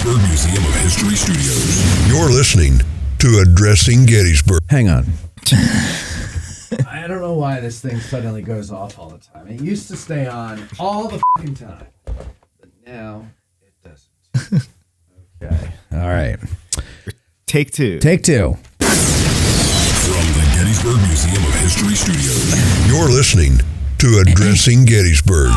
Gettysburg Museum of History Studios. You're listening to Addressing Gettysburg. Hang on. I don't know why this thing suddenly goes off all the time. It used to stay on all the fucking time, but now it doesn't. Okay. All right. Take two. Take two. From the Gettysburg Museum of History Studios, you're listening to Addressing Gettysburg.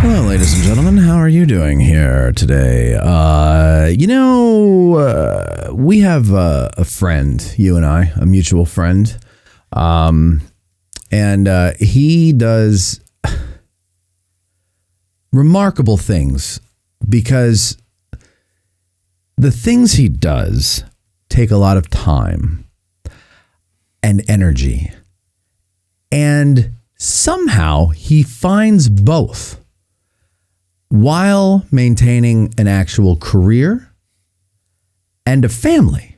Hello, ladies and gentlemen. How are you doing here today? We have a friend, you and I, a mutual friend, and he does remarkable things because the things he does take a lot of time and energy, and somehow he finds both while maintaining an actual career and a family.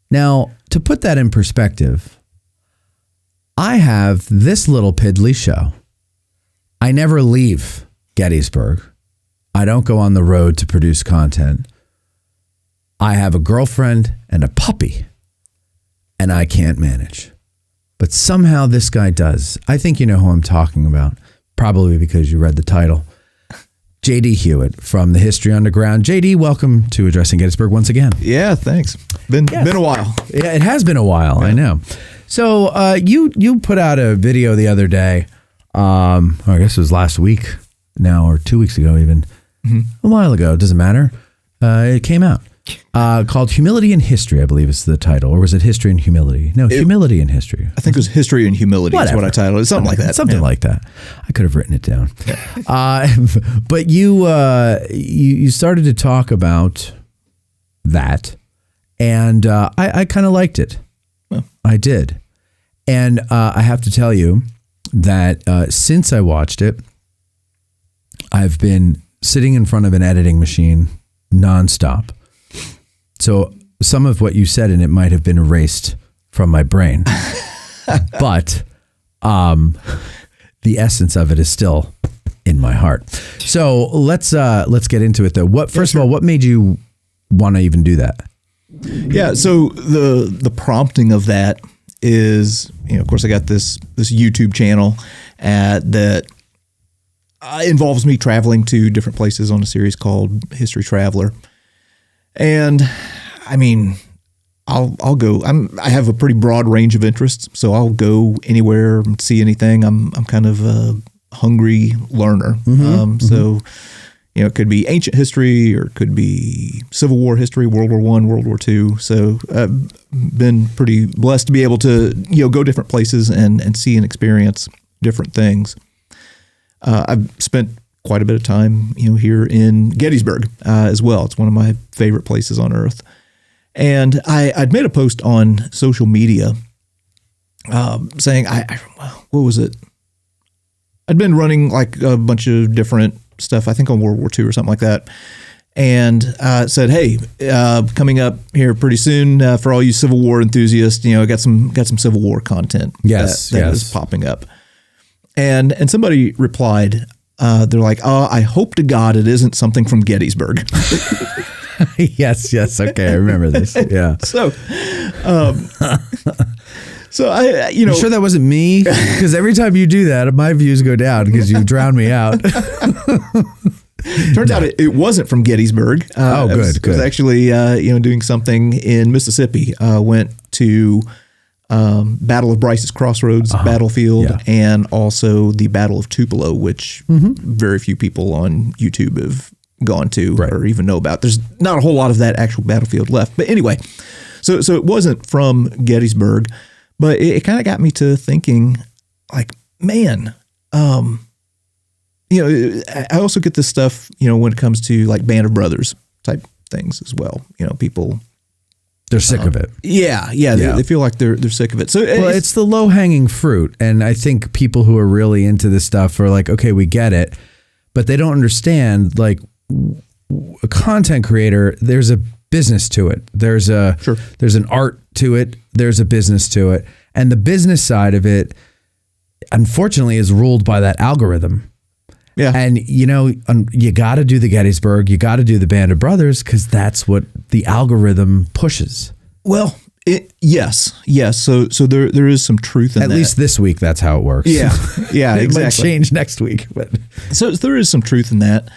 Now, to put that in perspective, I have this little piddly show. I never leave Gettysburg. I don't go on the road to produce content. I have a girlfriend and a puppy, and I can't manage. But somehow this guy does. I think you know who I'm talking about, probably because you read the title. J.D. Huitt from the History Underground. J.D., welcome to Addressing Gettysburg once again. Yeah, thanks. Been a while. Yeah, it has been a while. Yeah. I know. So you put out a video the other day. I guess it was last week now, or 2 weeks ago even. Mm-hmm. A while ago. It doesn't matter. It came out. Called Humility and History, I believe is the title. Or was it History and Humility? No, Humility and History. I think it was History and Humility. Whatever. Is what I titled it. Something like that. Something like that. I could have written it down. But you started to talk about that, and I kind of liked it. Well. I did. And I have to tell you that since I watched it, I've been sitting in front of an editing machine nonstop. So some of what you said in it might have been erased from my brain, but the essence of it is still in my heart. So let's get into it though. First of all, what made you want to even do that? Yeah. So the prompting of that is, of course, I got this YouTube channel that involves me traveling to different places on a series called History Traveler. And I mean, I'll go. I have a pretty broad range of interests, so I'll go anywhere and see anything. I'm kind of a hungry learner. So, it could be ancient history, or it could be Civil War history, World War I, World War II. So I've been pretty blessed to be able to go different places and see and experience different things. I've spent quite a bit of time, here in Gettysburg as well. It's one of my favorite places on earth. And I'd made a post on social media saying, what was it? I'd been running like a bunch of different stuff, I think on World War II or something like that. And said, hey, coming up here pretty soon for all you Civil War enthusiasts, got some Civil War content that is popping up. And somebody replied, they're like, oh, I hope to God it isn't something from Gettysburg. Yes. Okay. I remember this. Yeah. So I, You sure that wasn't me? Because every time you do that, my views go down because you drown me out. Turns out it wasn't from Gettysburg. Good. I was actually, doing something in Mississippi. Went to Battle of Bryce's Crossroads battlefield, and also the Battle of Tupelo, which very few people on YouTube have gone to or even know about. There's not a whole lot of that actual battlefield left. But anyway, so it wasn't from Gettysburg, but it kind of got me to thinking, like, man, I also get this stuff, when it comes to like Band of Brothers type things as well. People, they're sick of it. Yeah. They feel like they're sick of it. So it's the low hanging fruit. And I think people who are really into this stuff are like, okay, we get it, but they don't understand, like, a content creator, there's a business to it. There's an art to it. There's a business to it. And the business side of it, unfortunately, is ruled by that algorithm. Yeah. And, you got to do the Gettysburg, you got to do the Band of Brothers, because that's what the algorithm pushes. Well, yes. So there is some truth in that. At least this week, that's how it works. Yeah, It exactly. might change next week. But So there is some truth in that.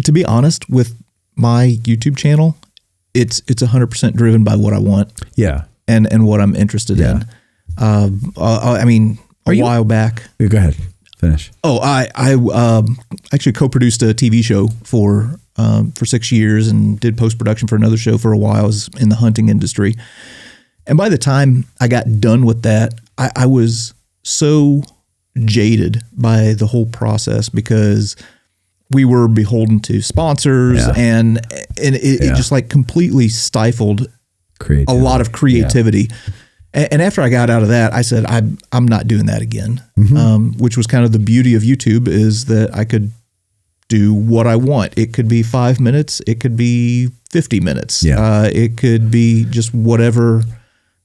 To be honest, with my YouTube channel, it's 100% driven by what I want. Yeah. And what I'm interested in. I mean, a while back. Go ahead. Finish. Oh, I actually co-produced a TV show for 6 years and did post-production for another show for a while. I was in the hunting industry. And by the time I got done with that, I was so jaded by the whole process because we were beholden to sponsors and it just like completely stifled a lot of creativity. Yeah. And after I got out of that, I said, I'm not doing that again, which was kind of the beauty of YouTube, is that I could do what I want. It could be 5 minutes. It could be 50 minutes. Yeah. It could be just whatever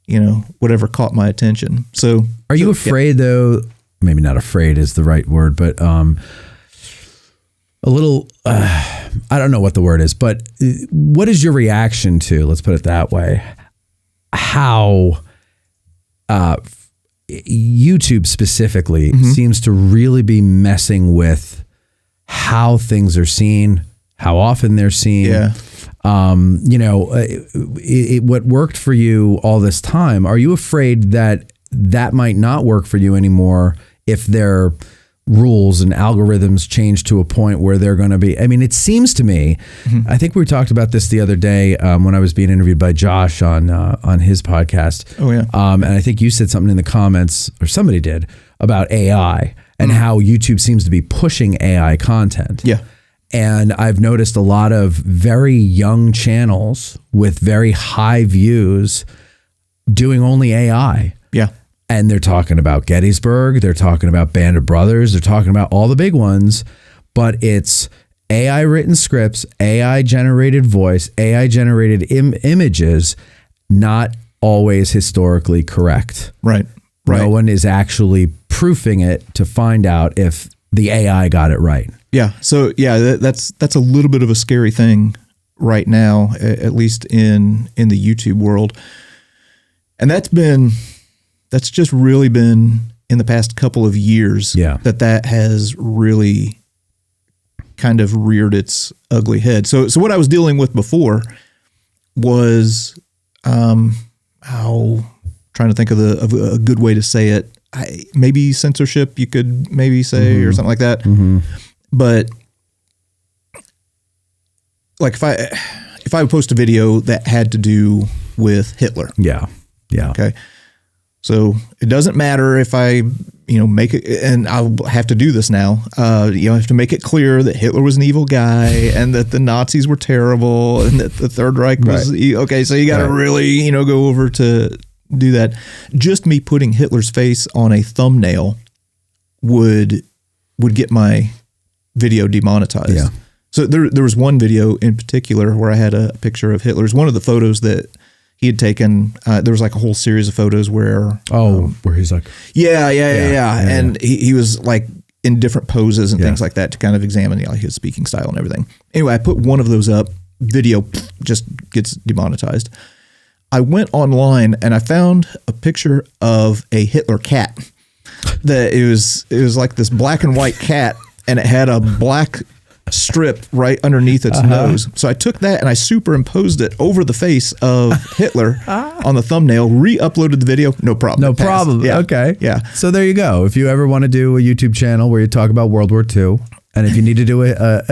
caught my attention. So are you afraid though? Maybe not afraid is the right word, but a little, I don't know what the word is, but what is your reaction to, let's put it that way, how YouTube specifically seems to really be messing with how things are seen, how often they're seen. Yeah. What worked for you all this time, are you afraid that might not work for you anymore if their rules and algorithms change to a point where they're going to be, I mean, it seems to me, I think we talked about this the other day when I was being interviewed by Josh on his podcast. Oh yeah. And I think you said something in the comments, or somebody did, about AI and how YouTube seems to be pushing AI content. Yeah. And I've noticed a lot of very young channels with very high views doing only AI. Yeah. And they're talking about Gettysburg, they're talking about Band of Brothers, they're talking about all the big ones, but it's AI written scripts, AI generated voice, AI generated images, not always historically correct. Right. No one is actually proofing it to find out if the AI got it right. Yeah. So yeah, that's a little bit of a scary thing right now, at least in the YouTube world. And that's just really been in the past couple of years that has really kind of reared its ugly head. So what I was dealing with before was trying to think of a good way to say it. Maybe censorship, you could maybe say, or something like that. Mm-hmm. But like if I would post a video that had to do with Hitler. Yeah. Yeah. Okay. So it doesn't matter if I, make it, and I'll have to do this now. I have to make it clear that Hitler was an evil guy and that the Nazis were terrible and that the Third Reich was okay. So you got to really, go over to do that. Just me putting Hitler's face on a thumbnail would get my video demonetized. Yeah. So there was one video in particular where I had a picture of Hitler's. One of the photos that he had taken, there was like a whole series of photos where where he's like, yeah. And he was like in different poses and things like that to kind of examine his speaking style and everything. Anyway, I put one of those up, video just gets demonetized. I went online and I found a picture of a Hitler cat. That it was like this black and white cat, and it had a black strip right underneath its nose. So I took that and I superimposed it over the face of Hitler on the thumbnail, re-uploaded the video, no problem. No problem. Yeah. Okay. Yeah. So there you go. If you ever want to do a YouTube channel where you talk about World War II, and if you need to do a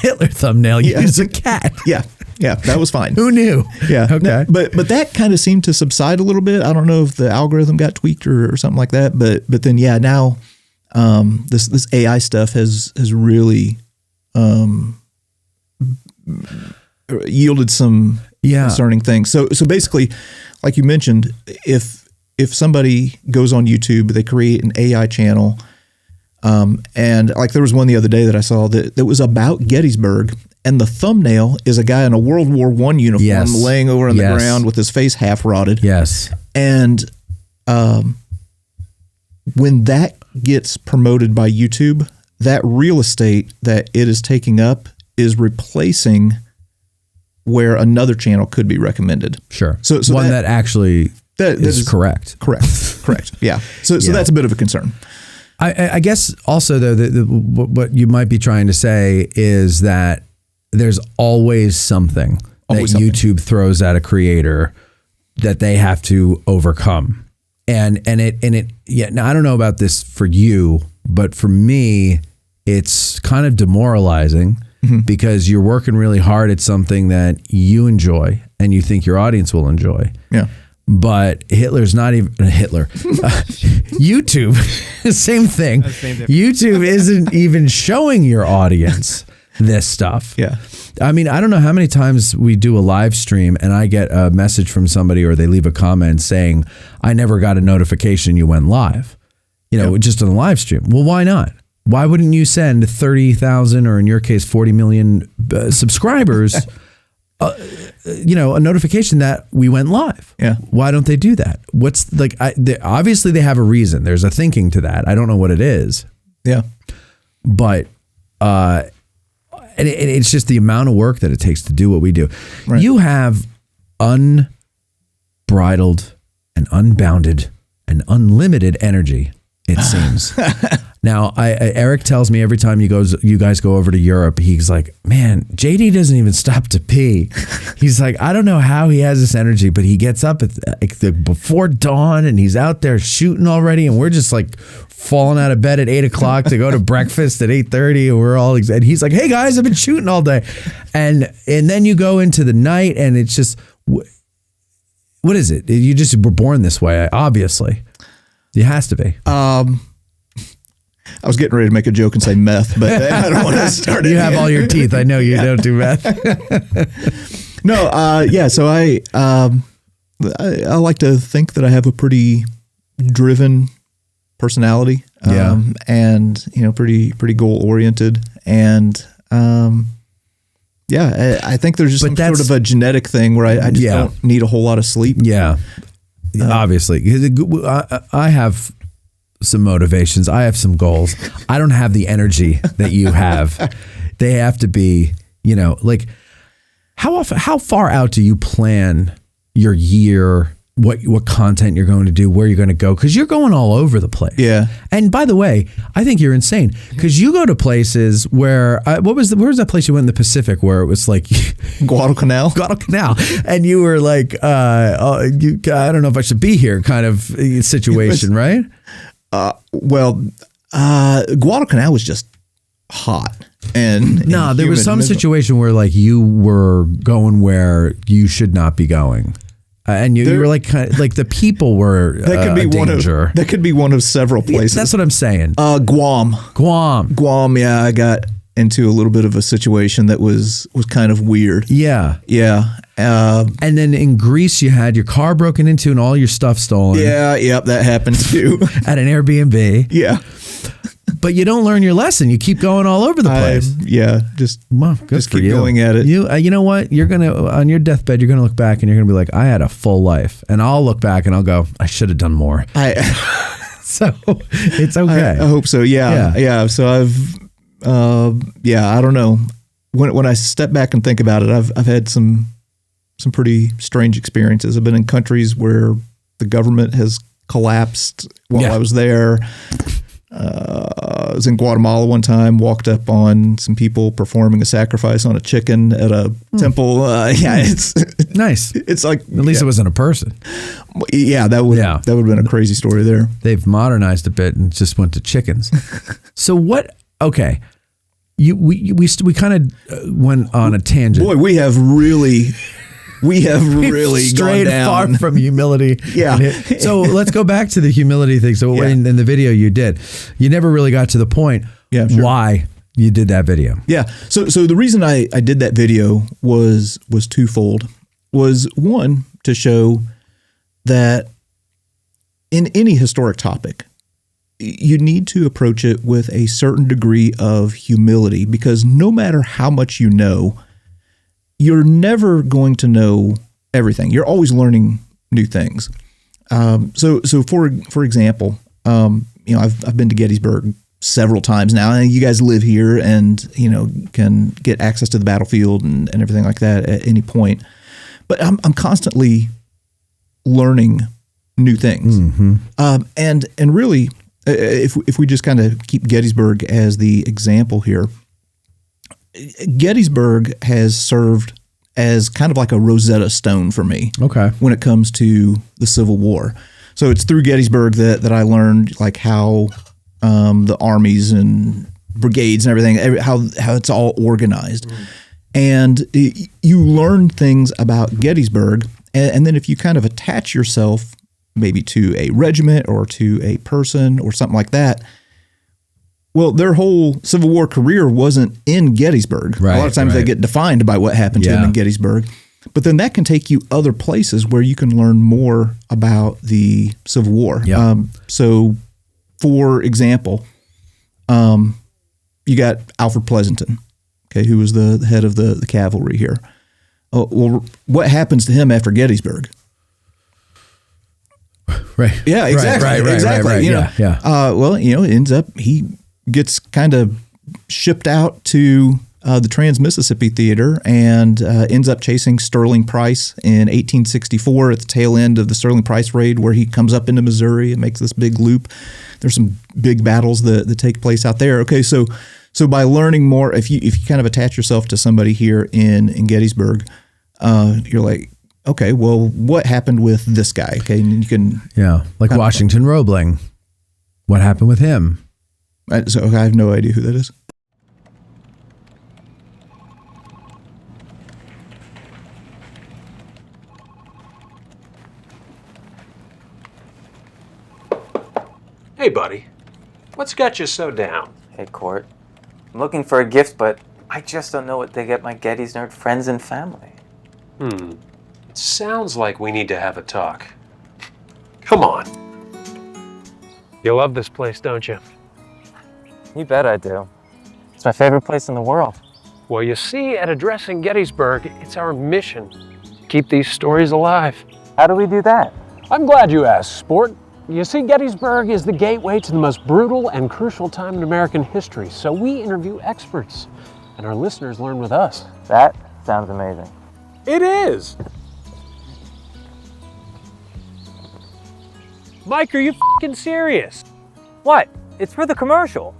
Hitler thumbnail, use a cat. Yeah. Yeah, that was fine. Who knew? Yeah. Okay. But that kind of seemed to subside a little bit. I don't know if the algorithm got tweaked or something like that. But then now this AI stuff has really yielded some concerning things. So basically, like you mentioned, if somebody goes on YouTube, they create an AI channel, and like there was one the other day that I saw that was about Gettysburg. And the thumbnail is a guy in a World War I uniform laying over on the ground with his face half rotted. Yes. And when that gets promoted by YouTube, that real estate that it is taking up is replacing where another channel could be recommended. Sure. So one that actually is correct. Correct. Yeah. So that's a bit of a concern. I guess also though what you might be trying to say is that there's always something that YouTube throws at a creator that they have to overcome. And it now I don't know about this for you, but for me, it's kind of demoralizing because you're working really hard at something that you enjoy and you think your audience will enjoy. Yeah. But Hitler's not even Hitler. YouTube, same thing. YouTube isn't even showing your audience this stuff. Yeah. I mean, I don't know how many times we do a live stream and I get a message from somebody or they leave a comment saying, I never got a notification you went live, just on a live stream. Well, why not? Why wouldn't you send 30,000 or in your case, 40 million subscribers, a notification that we went live? Yeah. Why don't they do that? Obviously they have a reason. There's a thinking to that. I don't know what it is. Yeah. But, and it's just the amount of work that it takes to do what we do. Right. You have unbridled and unbounded and unlimited energy, it seems. Now, Eric tells me every time you guys go over to Europe, he's like, man, JD doesn't even stop to pee. He's like, I don't know how he has this energy, but he gets up before dawn and he's out there shooting already. And we're just like falling out of bed at 8 o'clock to go to breakfast at 8:30. And we're all, and he's like, hey guys, I've been shooting all day. And then you go into the night and it's just, what is it? You just were born this way, obviously. It has to be. I was getting ready to make a joke and say meth, but I don't want to start it. You have all your teeth. I know you don't do meth. No, yeah. So I like to think that I have a pretty driven personality, and pretty goal oriented, and I think there's just some sort of a genetic thing where I just don't need a whole lot of sleep. Yeah, obviously, I have some motivations. I have some goals. I don't have the energy that you have. They have to be, like how far out do you plan your year? What content you're going to do, where you're going to go, because you're going all over the place. Yeah. And by the way, I think you're insane because you go to places where where was that place you went in the Pacific where it was like Guadalcanal, and you were like, I don't know if I should be here, kind of situation, right? Guadalcanal was just hot and there was some situation where like you were going where you should not be going. And you were like, kind of, like the people were that could be a danger. That could be one of several places. That's what I'm saying. Guam. Yeah, I got into a little bit of a situation that was kind of weird. Yeah. And then in Greece, you had your car broken into and all your stuff stolen. Yeah, yep, that happened too. At an Airbnb. Yeah. But you don't learn your lesson. You keep going all over the place. Just keep going at it. You know what? You're going to, on your deathbed, you're going to look back and you're going to be like, I had a full life. And I'll look back and I'll go, I should have done more. So it's okay. I hope so. Yeah. So I've, I don't know. When I step back and think about it, I've had some pretty strange experiences. I've been in countries where the government has collapsed while I was there. I was in Guatemala one time, walked up on some people performing a sacrifice on a chicken at a temple. It's nice. It's like, at least it wasn't a person. Yeah, that would have been a crazy story there. They've modernized a bit and just went to chickens. So what? Okay, we kind of went on a tangent. Boy, we have really strayed gone down. far from humility. Yeah. So let's go back to the humility thing. So in the video you did, you never really got to the point why you did that video. Yeah. So the reason I did that video was twofold. Was one, to show that in any historic topic, you need to approach it with a certain degree of humility, because no matter how much you know, you're never going to know everything. You're always learning new things. So for example, I've been to Gettysburg several times now. And you guys live here and, can get access to the battlefield and everything like that at any point. But I'm constantly learning new things. And really, if we just kind of keep Gettysburg as the example here, Gettysburg has served as kind of like a Rosetta Stone for me. Okay. When it comes to the Civil War. So it's through Gettysburg that I learned like how the armies and brigades and everything, how it's all organized. And you learn things about Gettysburg. And then if you kind of attach yourself maybe to a regiment or to a person or something like that, well, their whole Civil War career wasn't in Gettysburg. Right, a lot of times they get defined by what happened to them in Gettysburg. But then that can take you other places where you can learn more about the Civil War. Yeah. So, for example, you got Alfred Pleasonton, okay, who was the head of the cavalry here. Well, what happens to him after Gettysburg? Right. Yeah, exactly. Right. Exactly. Well, it ends up he gets kind of shipped out to the Trans-Mississippi Theater and ends up chasing Sterling Price in 1864 at the tail end of the Sterling Price raid, where he comes up into Missouri and makes this big loop. There's some big battles that take place out there. Okay, so by learning more, if you kind of attach yourself to somebody here in Gettysburg, you're like, okay, well, what happened with this guy? Okay, and you can like Washington Roebling. What happened with him? So I have no idea who that is. Hey, buddy. What's got you so down? Hey, Court. I'm looking for a gift, but I just don't know what to get my Gettys nerd friends and family. It sounds like we need to have a talk. Come on. You love this place, don't you? You bet I do. It's my favorite place in the world. Well, you see, at Addressing Gettysburg, it's our mission to keep these stories alive. How do we do that? I'm glad you asked, sport. You see, Gettysburg is the gateway to the most brutal and crucial time in American history, so we interview experts, and our listeners learn with us. That sounds amazing. It is! Mike, are you f***ing serious? What? It's for the commercial.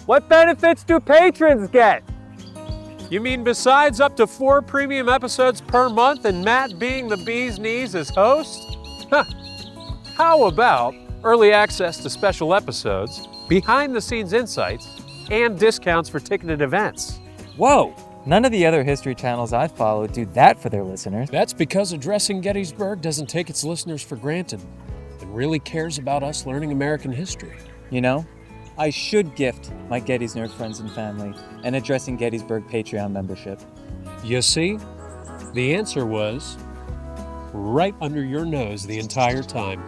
What benefits do patrons get? You mean besides up to 4 premium episodes per month and Matt being the bee's knees as host? Huh. How about early access to special episodes, behind-the-scenes insights, and discounts for ticketed events? Whoa! None of the other history channels I follow do that for their listeners. That's because Addressing Gettysburg doesn't take its listeners for granted and really cares about us learning American history. You know, I should gift my Gettys nerd friends and family an Addressing Gettysburg Patreon membership. You see, the answer was right under your nose the entire time.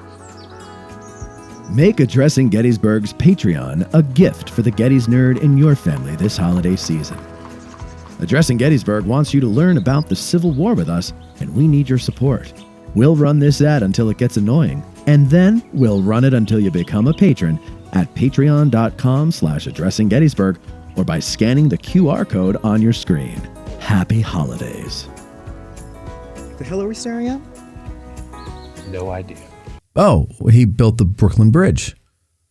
Make Addressing Gettysburg's Patreon a gift for the Gettys nerd in your family this holiday season. Addressing Gettysburg wants you to learn about the Civil War with us, and we need your support. We'll run this ad until it gets annoying, and then we'll run it until you become a patron at patreon.com/Addressing Gettysburg or by scanning the QR code on your screen. Happy holidays. The hell are we staring at? No idea. Oh, he built the Brooklyn Bridge.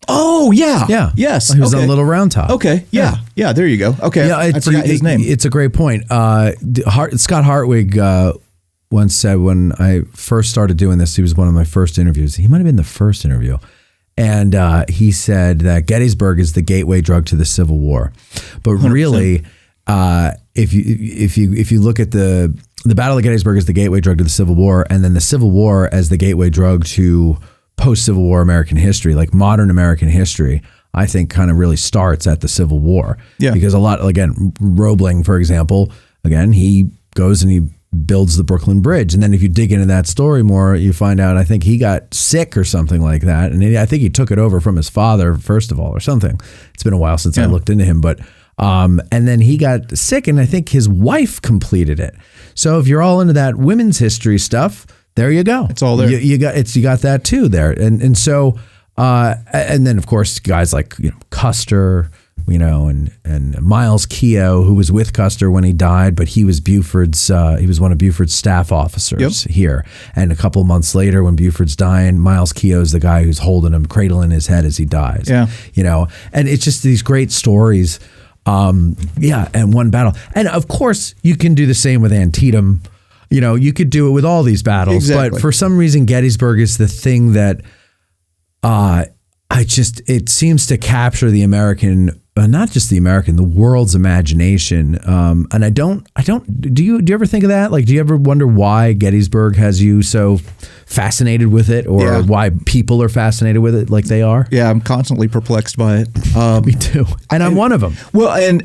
Oh, yeah. Yeah. Yes. He was okay. on Little Round Top. Okay. Yeah. There you go. Okay. Yeah, I forgot his name. It's a great point. Scott Hartwig once said when I first started doing this, he was one of my first interviews. He might have been the first interview. And he said that Gettysburg is the gateway drug to the Civil War. But 100%. Really, if you look at the Battle of Gettysburg as the gateway drug to the Civil War, and then the Civil War as the gateway drug to post-Civil War American history, like modern American history, I think kind of really starts at the Civil War. Yeah. Because again, Roebling, for example, again, he goes and he builds the Brooklyn Bridge. And then if you dig into that story more, you find out, I think he got sick or something like that. And I think he took it over from his father, first of all, or something. It's been a while since I looked into him, but and then he got sick, and I think his wife completed it. So if you're all into that women's history stuff, there you go. It's all there. You got that too there. And so And then of course guys like Custer, and Miles Keogh, who was with Custer when he died, but he was he was one of Buford's staff officers here. And a couple of months later, when Buford's dying, Miles Keogh's the guy who's holding him, cradling his head as he dies. Yeah. And it's just these great stories. And one battle. And of course, you can do the same with Antietam. You could do it with all these battles. Exactly. But for some reason, Gettysburg is the thing that it seems to capture the American, not just the American, the world's imagination. And do you ever think of that? Like, do you ever wonder why Gettysburg has you so fascinated with it, or why people are fascinated with it like they are? Yeah, I'm constantly perplexed by it. Me too. And I'm one of them. Well, and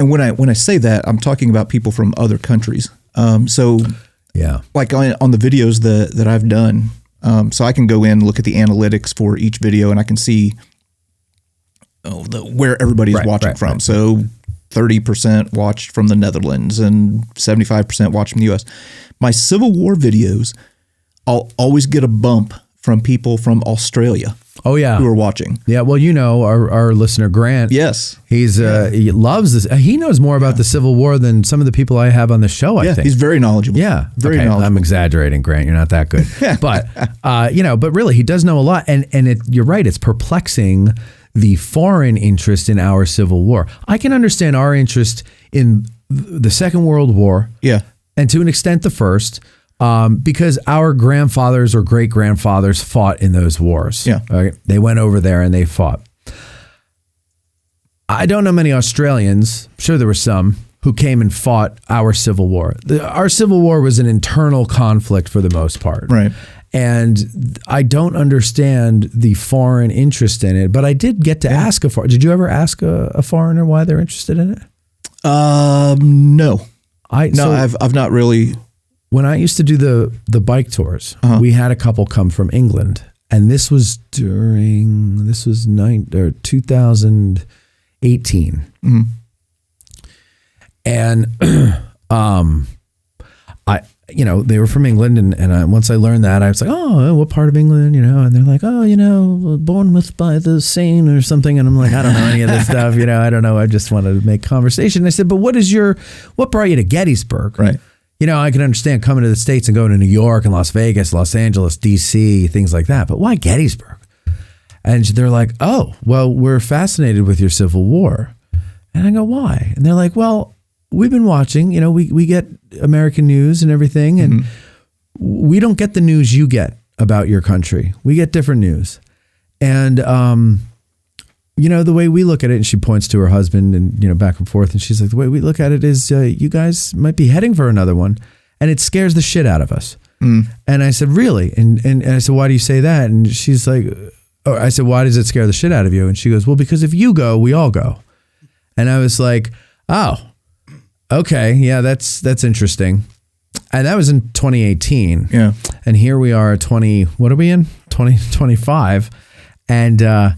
when I say that, I'm talking about people from other countries. Like on the videos that I've done, so I can go in and look at the analytics for each video, and I can see where everybody's watching from. Right. So 30% watched from the Netherlands and 75% watched from the U.S. My Civil War videos, I'll always get a bump from people from Australia. Oh yeah, who are watching. Yeah, well, our listener Grant. Yes, he loves this. He knows more about the Civil War than some of the people I have on the show. I think he's very knowledgeable. Yeah, very knowledgeable. I'm exaggerating, Grant. You're not that good, but but really, he does know a lot. And you're right. It's perplexing, the foreign interest in our Civil War. I can understand our interest in the Second World War. Yeah, and to an extent, the First. Because our grandfathers or great grandfathers fought in those wars. Yeah. Okay? They went over there and they fought. I don't know many Australians, I'm sure there were some, who came and fought our Civil War. Our Civil War was an internal conflict for the most part. Right. And I don't understand the foreign interest in it, but I did get to ask a foreigner. Did you ever ask a foreigner why they're interested in it? No. I've not really. When I used to do the bike tours, we had a couple come from England, and this was 2018. Mm-hmm. And they were from England, and once I learned that, I was like, oh, what part of England, and they're like, oh, Bournemouth by the Seine or something, and I'm like, I don't know any of this stuff, I don't know, I just wanted to make conversation. I said, but what brought you to Gettysburg? Right. I can understand coming to the States and going to New York and Las Vegas, Los Angeles, DC, things like that. But why Gettysburg? And they're like, oh, well, we're fascinated with your Civil War. And I go, why? And they're like, well, we've been watching, we get American news and everything. And we don't get the news you get about your country. We get different news. And, the way we look at it, and she points to her husband and, back and forth. And she's like, the way we look at it is you guys might be heading for another one. And it scares the shit out of us. And I said, really? And I said, why do you say that? And she's like, I said, why does it scare the shit out of you? And she goes, well, because if you go, we all go. And I was like, oh, okay. Yeah, that's interesting. And that was in 2018. Yeah. And here we are, what are we in? 2025. And,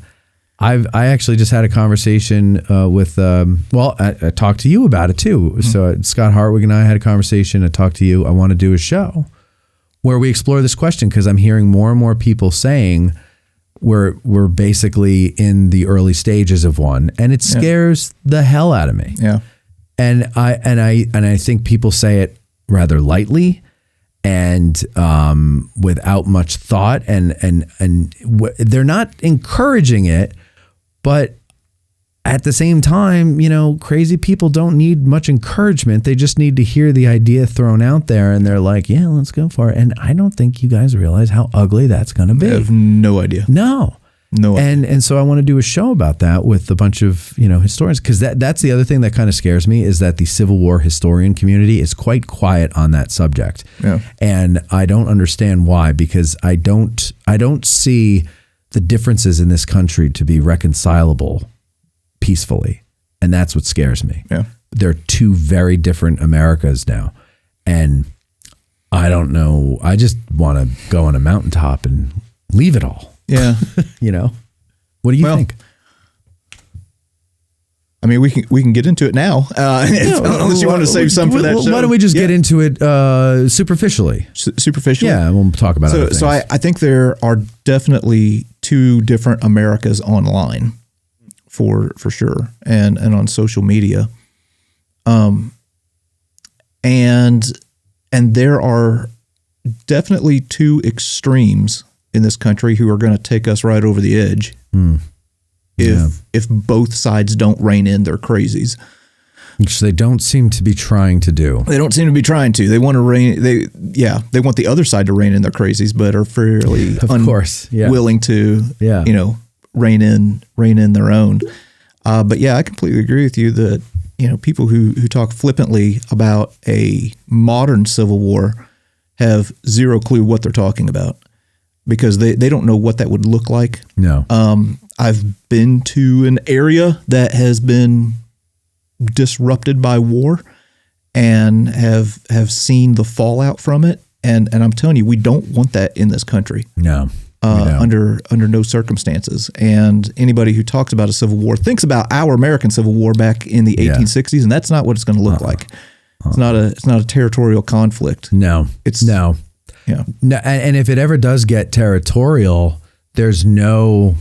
I actually just had a conversation with, I talked to you about it too. So Scott Hartwig and I had a conversation. I talked to you. I want to do a show where we explore this question, because I'm hearing more and more people saying we're basically in the early stages of one, and it scares the hell out of me. Yeah. And I think people say it rather lightly and without much thought, and they're not encouraging it. But at the same time, crazy people don't need much encouragement. They just need to hear the idea thrown out there, and they're like, yeah, let's go for it. And I don't think you guys realize how ugly that's going to be. I have no idea. No. And so I want to do a show about that with a bunch of, historians, because that's the other thing that kind of scares me, is that the Civil War historian community is quite quiet on that subject. Yeah. And I don't understand why, because I don't see the differences in this country to be reconcilable peacefully. And that's what scares me. Yeah. They're two very different Americas now. And I don't know. I just want to go on a mountaintop and leave it all. Yeah. What do you think? I mean, we can get into it now, unless you want to save some for that show. Why don't we just get into it superficially? Superficially? Yeah, we'll talk about it. So I think there are definitely two different Americas online for sure, and on social media. And there are definitely two extremes in this country who are going to take us right over the edge if both sides don't rein in their crazies. Which they don't seem to be trying to do. They don't seem to be trying to. They want to they want the other side to rein in their crazies, but are fairly willing to rein in their own. But yeah, I completely agree with you that people who talk flippantly about a modern civil war have zero clue what they're talking about, because they don't know what that would look like. No. I've been to an area that has been disrupted by war and have seen the fallout from it. And I'm telling you, we don't want that in this country. No. Under no circumstances. And anybody who talks about a civil war thinks about our American Civil War back in the 1860s, and that's not what it's going to look like. It's not a territorial conflict. No. No. And if it ever does get territorial, there's no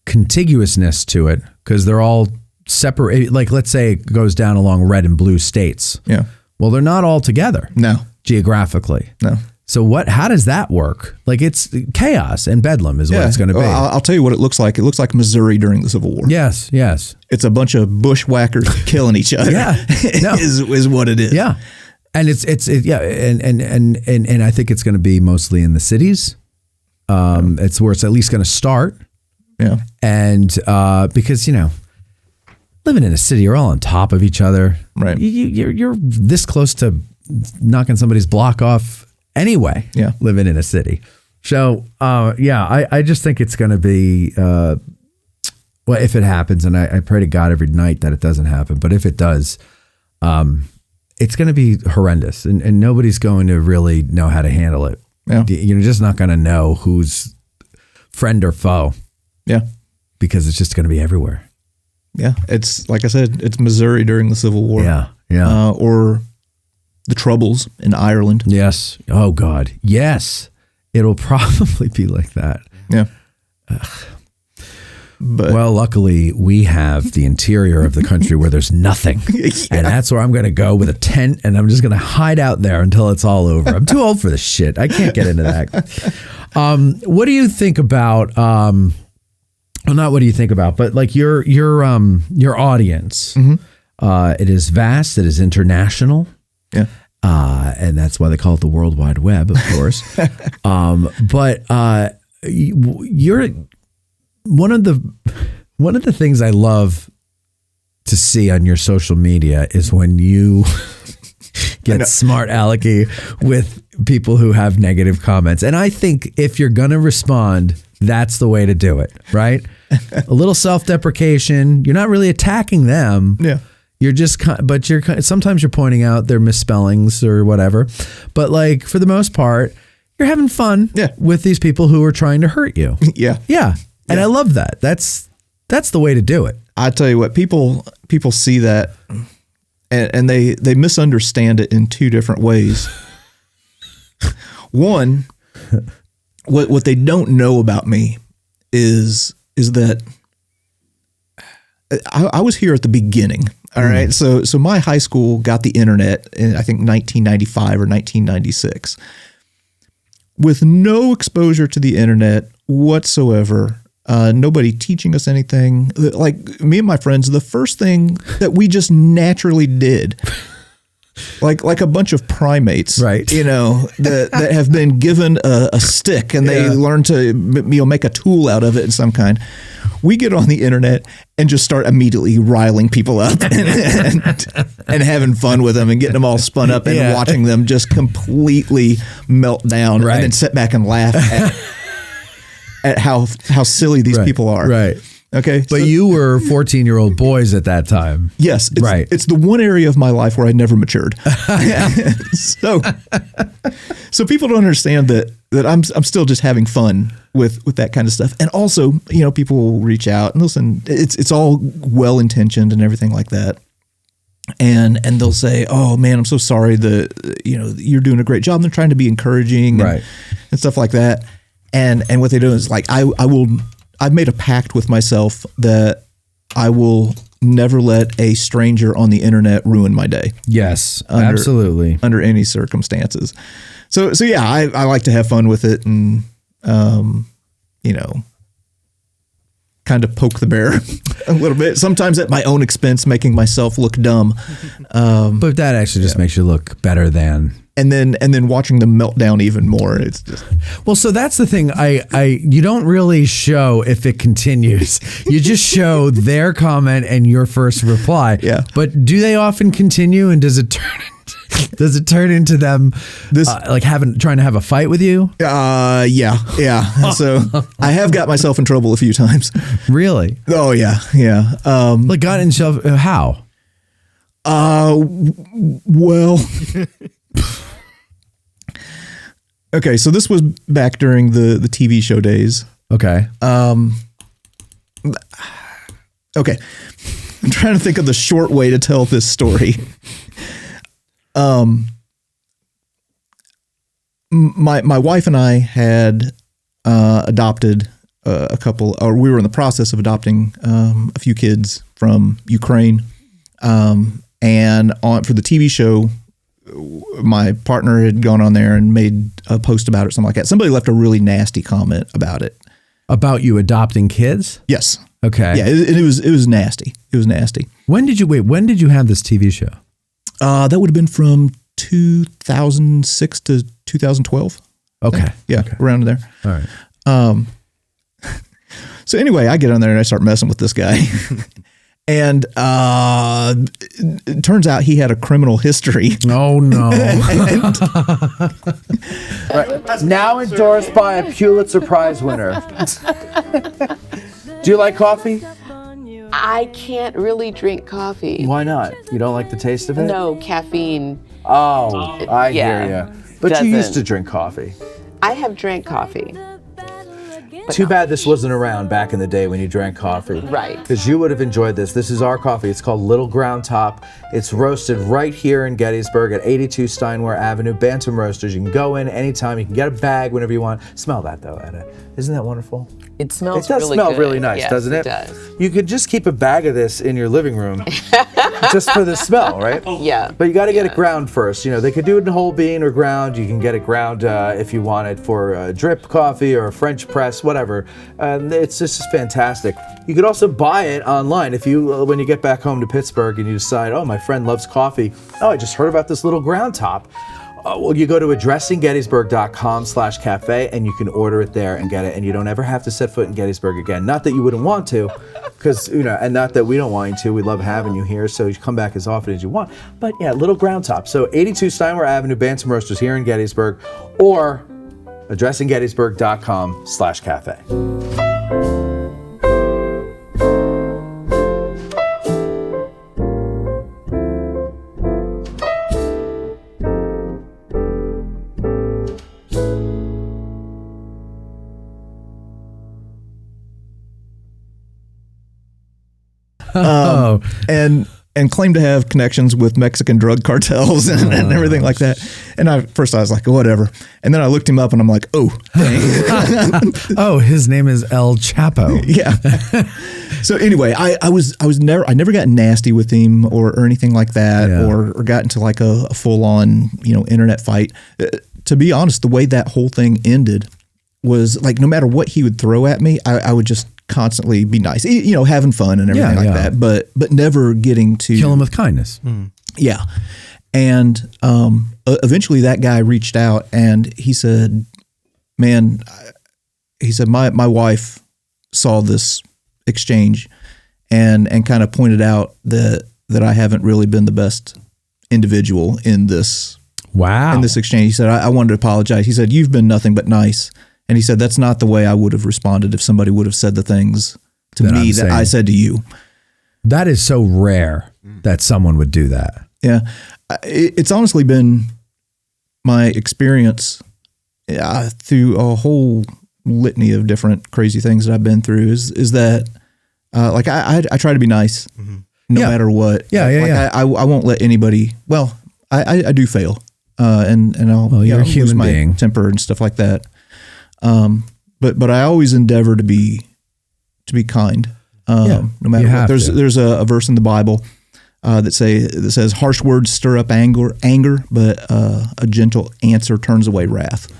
contiguousness to it, because they're all separate. Like, let's say it goes down along red and blue states. Yeah. Well, they're not all together. No. Geographically. No. So how does that work? Like, it's chaos and bedlam is what it's going to be. Well, I'll tell you what it looks like. It looks like Missouri during the Civil War. Yes. It's a bunch of bushwhackers killing each other. Yeah. No. is what it is. Yeah. And it's and I think it's going to be mostly in the cities. It's where it's at least going to start. Yeah. And because living in a city, you're all on top of each other. Right. You're this close to knocking somebody's block off anyway. Yeah. Living in a city. So I just think it's going to be if it happens, and I pray to God every night that it doesn't happen, but if it does, it's going to be horrendous, and nobody's going to really know how to handle it. Yeah. You're just not going to know who's friend or foe. Yeah. Because it's just going to be everywhere. Yeah. It's like I said, it's Missouri during the Civil War. Yeah. Yeah. Or the Troubles in Ireland. Yes. Oh God. Yes. It'll probably be like that. Yeah. But well, luckily we have the interior of the country where there's nothing. And that's where I'm going to go with a tent, and I'm just going to hide out there until it's all over. I'm too old for this shit. I can't get into that. What do you think about, well, not what do you think about, but like your audience, it is vast. It is international. Yeah. And that's why they call it the World Wide Web, of course. But you're one of the things I love to see on your social media is when you get smart alecky with people who have negative comments. And I think if you're going to respond, that's the way to do it, right? A little self-deprecation. You're not really attacking them. Yeah. You're just, but sometimes you're pointing out their misspellings or whatever. But like, for the most part, you're having fun with these people who are trying to hurt you. Yeah. Yeah. And I love that. That's the way to do it. I tell you what, people see that and they misunderstand it in two different ways. One, what they don't know about me is that I was here at the beginning. All right. So my high school got the internet in, I think, 1995 or 1996. With no exposure to the internet whatsoever, nobody teaching us anything. Like, me and my friends, the first thing that we just naturally did, like a bunch of primates, right? That have been given a stick and they learn to make a tool out of it in some kind. We get on the internet and just start immediately riling people up and having fun with them and getting them all spun up and watching them just completely melt down, and then sit back and laugh at how silly these people are. Right. Okay. But you were 14-year-old boys at that time. Yes. It's the one area of my life where I never matured. So people don't understand that I'm still just having fun with that kind of stuff. And also, people will reach out and listen, it's all well-intentioned and everything like that. And they'll say, "Oh man, I'm so sorry that, you're doing a great job." And they're trying to be encouraging and stuff like that. And what they do is like, I've made a pact with myself that I will never let a stranger on the internet ruin my day. Yes, absolutely. Under any circumstances. So yeah, I like to have fun with it and, kind of poke the bear a little bit. Sometimes at my own expense, making myself look dumb. But that actually just makes you look better than. And then watching them melt down even more. It's just well. So that's the thing. You don't really show if it continues. You just show their comment and your first reply. Yeah. But do they often continue? And does it turn into them trying to have a fight with you? Yeah. So I have got myself in trouble a few times. Really? Oh yeah. Got in shelf? How? Well. Okay, so this was back during the TV show days. Okay. Okay. I'm trying to think of the short way to tell this story. My wife and I had adopted a couple, or we were in the process of adopting a few kids from Ukraine. And for the TV show, my partner had gone on there and made a post about it or something like that. Somebody left a really nasty comment about it. About you adopting kids? Yes. Okay. Yeah, it was nasty. It was nasty. When did you have this TV show? That would have been from 2006 to 2012. Okay. Yeah, okay. Around there. All right. So anyway, I get on there and I start messing with this guy. And it turns out he had a criminal history. Oh, no. Now endorsed by a Pulitzer Prize winner. Do you like coffee? I can't really drink coffee. Why not? You don't like the taste of it? No, caffeine. Oh, I hear you. But you used to drink coffee. I have drank coffee. Too bad this wasn't around back in the day when you drank coffee. Right. Because you would have enjoyed this. This is our coffee. It's called Little Ground Top. It's roasted right here in Gettysburg at 82 Steinway Avenue, Bantam Roasters. You can go in anytime. You can get a bag whenever you want. Smell that, though, Edda. Isn't that wonderful? It smells really good. It does smell really nice, yes, doesn't it? It does. You could just keep a bag of this in your living room just for the smell, right? Yeah. But you got to get it ground first. You know, they could do it in whole bean or ground. You can get it ground if you want it for drip coffee or French press, whatever. It's just fantastic. You could also buy it online if you, when you get back home to Pittsburgh and you decide, oh, my friend loves coffee. Oh, I just heard about this Little Ground Top. Well, you go to addressinggettysburg.com/cafe and you can order it there and get it, and you don't ever have to set foot in Gettysburg again. Not that you wouldn't want to, because and not that we don't want you to. We love having you here, so you come back as often as you want. But yeah, Little Ground Top. So 82 Steinway Avenue, Bantam Roasters here in Gettysburg, or addressinggettysburg.com/cafe. And claim to have connections with Mexican drug cartels and everything like that. And first I was like, whatever. And then I looked him up and I'm like, oh, dang. Oh, his name is El Chapo. Yeah. So anyway, I never got nasty with him or anything like that, or got into like a full on, internet fight. To be honest, the way that whole thing ended was like, no matter what he would throw at me, I would just constantly be nice, having fun and everything like that, but never getting to kill him with kindness. Yeah. And eventually that guy reached out and he said, man, my wife saw this exchange and kind of pointed out that I haven't really been the best individual in this exchange. He said, I wanted to apologize. He said, you've been nothing but nice. And he said, that's not the way I would have responded if somebody would have said the things to me that I said to you. That is so rare that someone would do that. Yeah. It's honestly been my experience through a whole litany of different crazy things that I've been through is that like I try to be nice no matter what. I won't let anybody, I do fail. And I'll you're a lose human my being. temper and stuff like that. but I always endeavor to be kind. No matter what. There's a verse in the Bible that says harsh words stir up anger, but a gentle answer turns away wrath.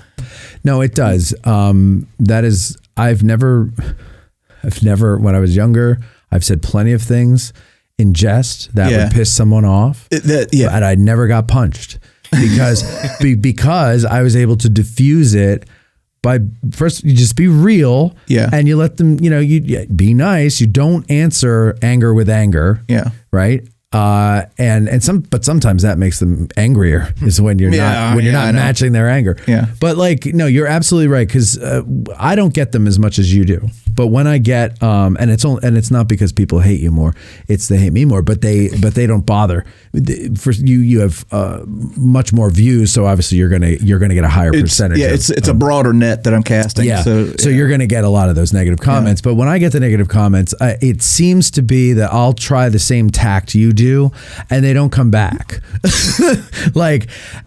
No, it does. That is, I've never, when I was younger, I've said plenty of things in jest that would piss someone off. And I never got punched because I was able to diffuse it by first you just be real and you let them, you be nice. You don't answer anger with anger. Yeah. Right. But sometimes that makes them angrier is when you're not matching their anger. Yeah. But no, you're absolutely right. Cause, I don't get them as much as you do, but when I get, and it's not because people hate you more, it's they hate me more, but they don't bother. For you have, much more views. So obviously you're going to get a higher percentage. Yeah. It's a broader net that I'm casting. Yeah. So you're going to get a lot of those negative comments, but when I get the negative comments, it seems to be that I'll try the same tact you do and they don't come back. And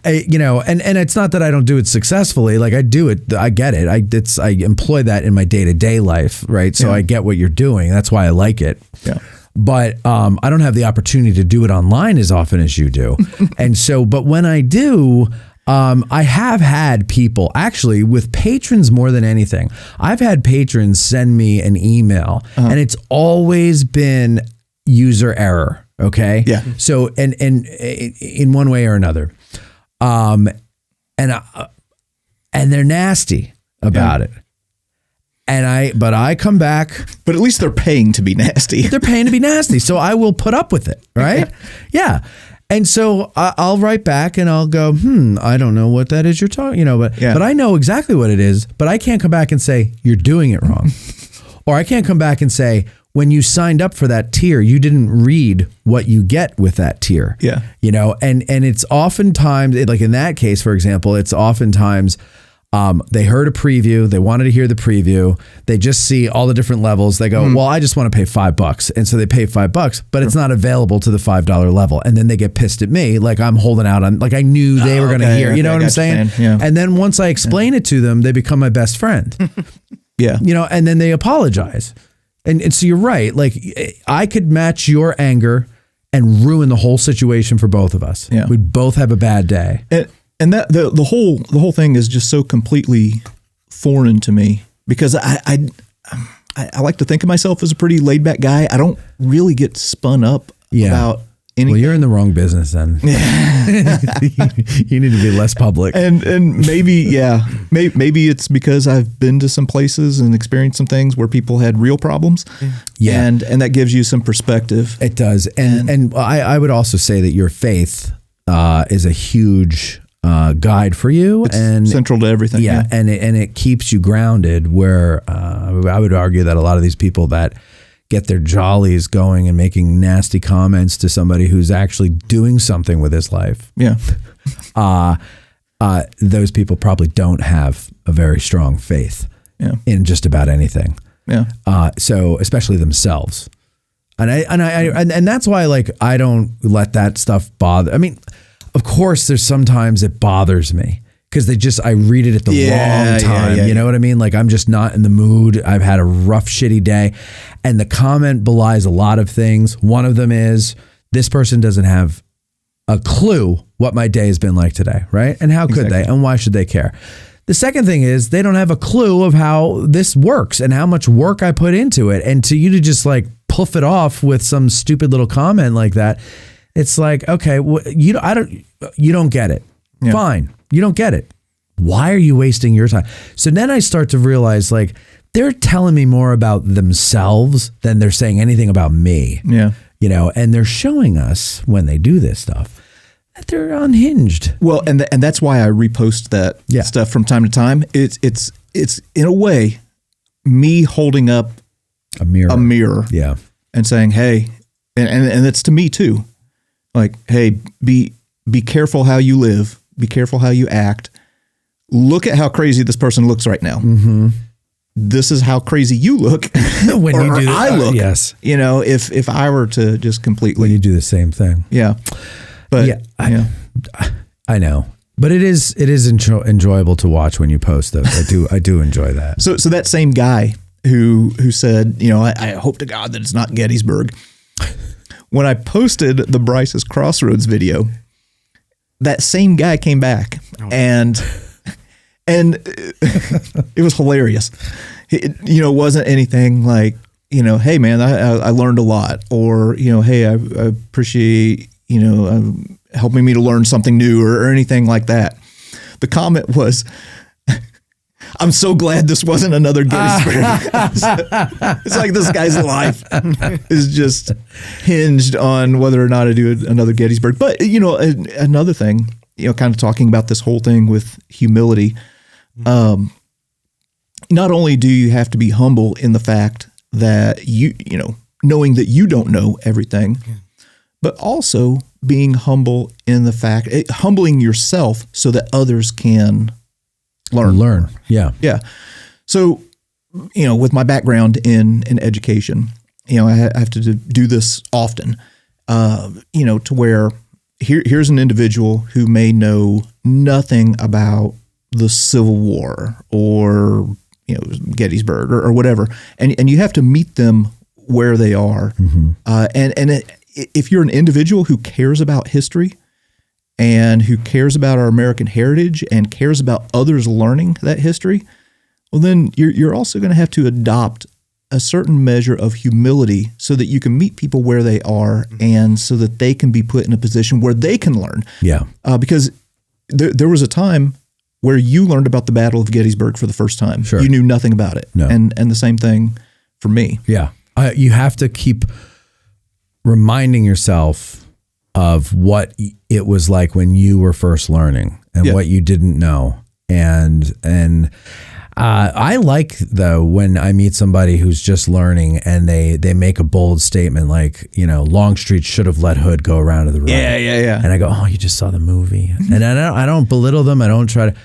it's not that I don't do it successfully. Like I do it, I get it. I employ that in my day-to-day life. Right. So I get what you're doing. That's why I like it. Yeah. But I don't have the opportunity to do it online as often as you do. And so, but when I do, I have had people actually with patrons more than anything. I've had patrons send me an email and it's always been user error. Okay. Yeah. So, and in one way or another, and they're nasty about it. But I come back. But at least they're paying to be nasty. They're paying to be nasty. So I will put up with it. Right. Yeah. And so I'll write back and I'll go, I don't know what that is you're talking, but I know exactly what it is, but I can't come back and say, you're doing it wrong. Or I can't come back and say, when you signed up for that tier, you didn't read what you get with that tier. Yeah. And it's oftentimes, like in that case, for example, it's oftentimes they heard a preview, they wanted to hear the preview, they just see all the different levels. They go, well, I just want to pay $5. And so they pay $5, but it's not available to the $5 level. And then they get pissed at me, like I'm holding out on, like I knew they were going to hear, you know what I'm saying? Yeah. And then once I explain it to them, they become my best friend. Yeah. And then they apologize. And so you're right. Like I could match your anger and ruin the whole situation for both of us. Yeah. We'd both have a bad day. And that the whole thing is just so completely foreign to me because I like to think of myself as a pretty laid back guy. I don't really get spun up about anything. Well, you're in the wrong business then. You need to be less public. And maybe it's because I've been to some places and experienced some things where people had real problems. Yeah. And that gives you some perspective. It does. And I would also say that your faith is a huge guide for you. It's and central to everything. Yeah. And it keeps you grounded where I would argue that a lot of these people that get their jollies going and making nasty comments to somebody who's actually doing something with his life. Yeah. Those people probably don't have a very strong faith in just about anything. Yeah. So especially themselves. And that's why like I don't let that stuff bother. I mean, of course there's sometimes it bothers me because I read it at the wrong time. You know what I mean? Like I'm just not in the mood. I've had a rough, shitty day. And the comment belies a lot of things. One of them is this person doesn't have a clue what my day has been like today, right? And how could they? And why should they care? The second thing is they don't have a clue of how this works and how much work I put into it. And to you to just like puff it off with some stupid little comment like that, it's like, okay, you don't get it. Yeah. Fine. You don't get it. Why are you wasting your time? So then I start to realize like they're telling me more about themselves than they're saying anything about me. Yeah. And they're showing us when they do this stuff that they're unhinged. Well, and that's why I repost that stuff from time to time. It's in a way me holding up a mirror. Yeah. And saying, hey, and it's to me too. Like, hey, be careful how you live. Be careful how you act. Look at how crazy this person looks right now. Mm-hmm. This is how crazy you look when you do I look. Yes. If I were to just completely. When you do the same thing. Yeah. But I know. But it is enjoyable to watch when you post those. I do enjoy that. So that same guy who said, I hope to God that it's not Gettysburg. When I posted the Bryce's Crossroads video, that same guy came back and it was hilarious. It wasn't anything like, hey man, I learned a lot, or, hey, I appreciate, helping me to learn something new or anything like that. The comment was, I'm so glad this wasn't another Gettysburg. It's like this guy's life is just hinged on whether or not I do another Gettysburg. But, another thing, kind of talking about this whole thing with humility, not only do you have to be humble in the fact that knowing that you don't know everything, but also being humble in the fact, humbling yourself so that others can learn. Yeah. Yeah. So, with my background in education, I have to do this often, to where here's an individual who may know nothing about the Civil War or, Gettysburg or whatever. And you have to meet them where they are. Mm-hmm. If you're an individual who cares about history and who cares about our American heritage and cares about others learning that history, well, then you're also going to have to adopt a certain measure of humility so that you can meet people where they are and so that they can be put in a position where they can learn. Yeah. Because there was a time where you learned about the Battle of Gettysburg for the first time. Sure. You knew nothing about it. No. And the same thing for me. Yeah. You have to keep reminding yourself of what it was like when you were first learning and what you didn't know. And I like, though, when I meet somebody who's just learning and they make a bold statement like, Longstreet should have let Hood go around to the right. Yeah. And I go, oh, you just saw the movie. And I don't belittle them. I don't try to.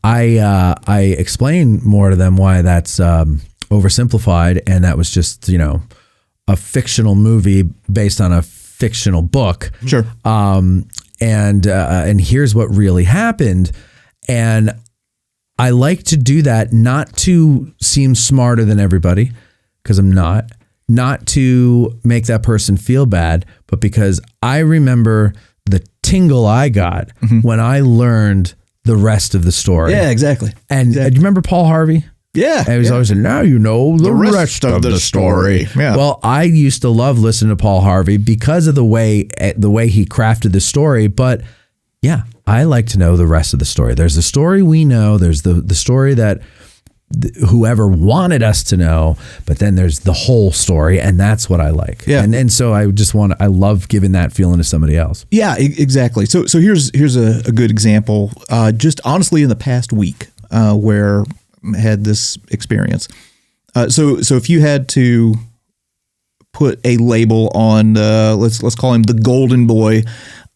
I explain more to them why that's oversimplified, and that was just, a fictional movie based on a fictional book. Sure. And here's what really happened. And I like to do that, not to seem smarter than everybody, because I'm not to make that person feel bad, but because I remember the tingle I got when I learned the rest of the story. Yeah, exactly. And do you remember Paul Harvey? Yeah. And he was always saying, now you know the rest of the story. Yeah. Well, I used to love listening to Paul Harvey because of the way he crafted the story. But yeah, I like to know the rest of the story. There's the story we know. There's the story that whoever wanted us to know, but then there's the whole story, and that's what I like. Yeah. And so I love giving that feeling to somebody else. Yeah, exactly. So here's a good example. Just honestly, in the past week, where I had this experience. So if you had to put a label on, let's call him the golden boy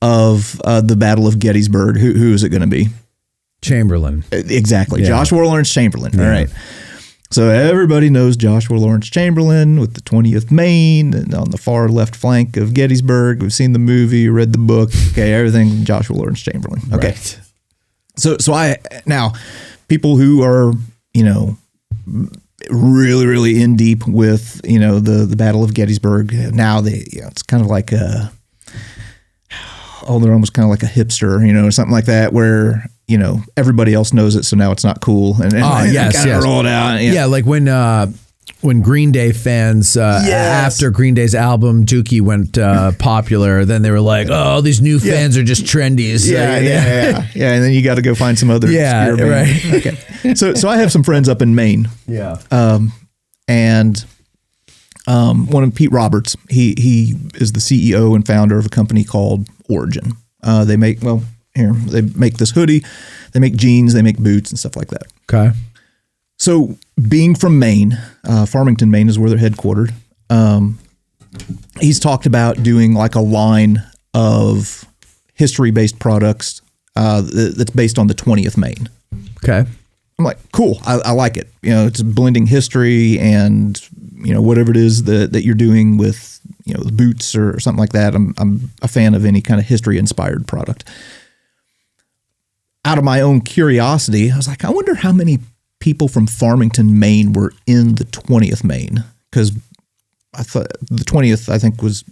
of the Battle of Gettysburg, who is it going to be? Chamberlain. Exactly. Yeah. Joshua Lawrence Chamberlain. Yeah. All right. So everybody knows Joshua Lawrence Chamberlain with the 20th Maine and on the far left flank of Gettysburg. We've seen the movie, read the book. Okay, everything Joshua Lawrence Chamberlain. Okay. Right. So now people who are, really, really in deep with, the Battle of Gettysburg, now it's kind of like they're almost kind of like a hipster, or something like that, where everybody else knows it, so now it's not cool. And yes. roll it out. Yeah, like when Green Day fans, after Green Day's album Dookie went popular, then they were like, oh, these new fans are just trendy. Yeah. And then you got to go find some other obscure band. Right. Okay. So I have some friends up in Maine. Yeah. And one of Pete Roberts, he is the CEO and founder of a company called Origin. They make this hoodie, they make jeans, they make boots and stuff like that. Okay. So being from Maine, Farmington, Maine is where they're headquartered. He's talked about doing like a line of history-based products that's based on the 20th Maine. Okay. I'm like, cool. I like it. It's blending history and, whatever it is that you're doing with, the boots or something like that. I'm a fan of any kind of history-inspired product. out of my own curiosity, I was like, I wonder how many people from Farmington, Maine were in the 20th Maine, because I thought the 20th, I think, was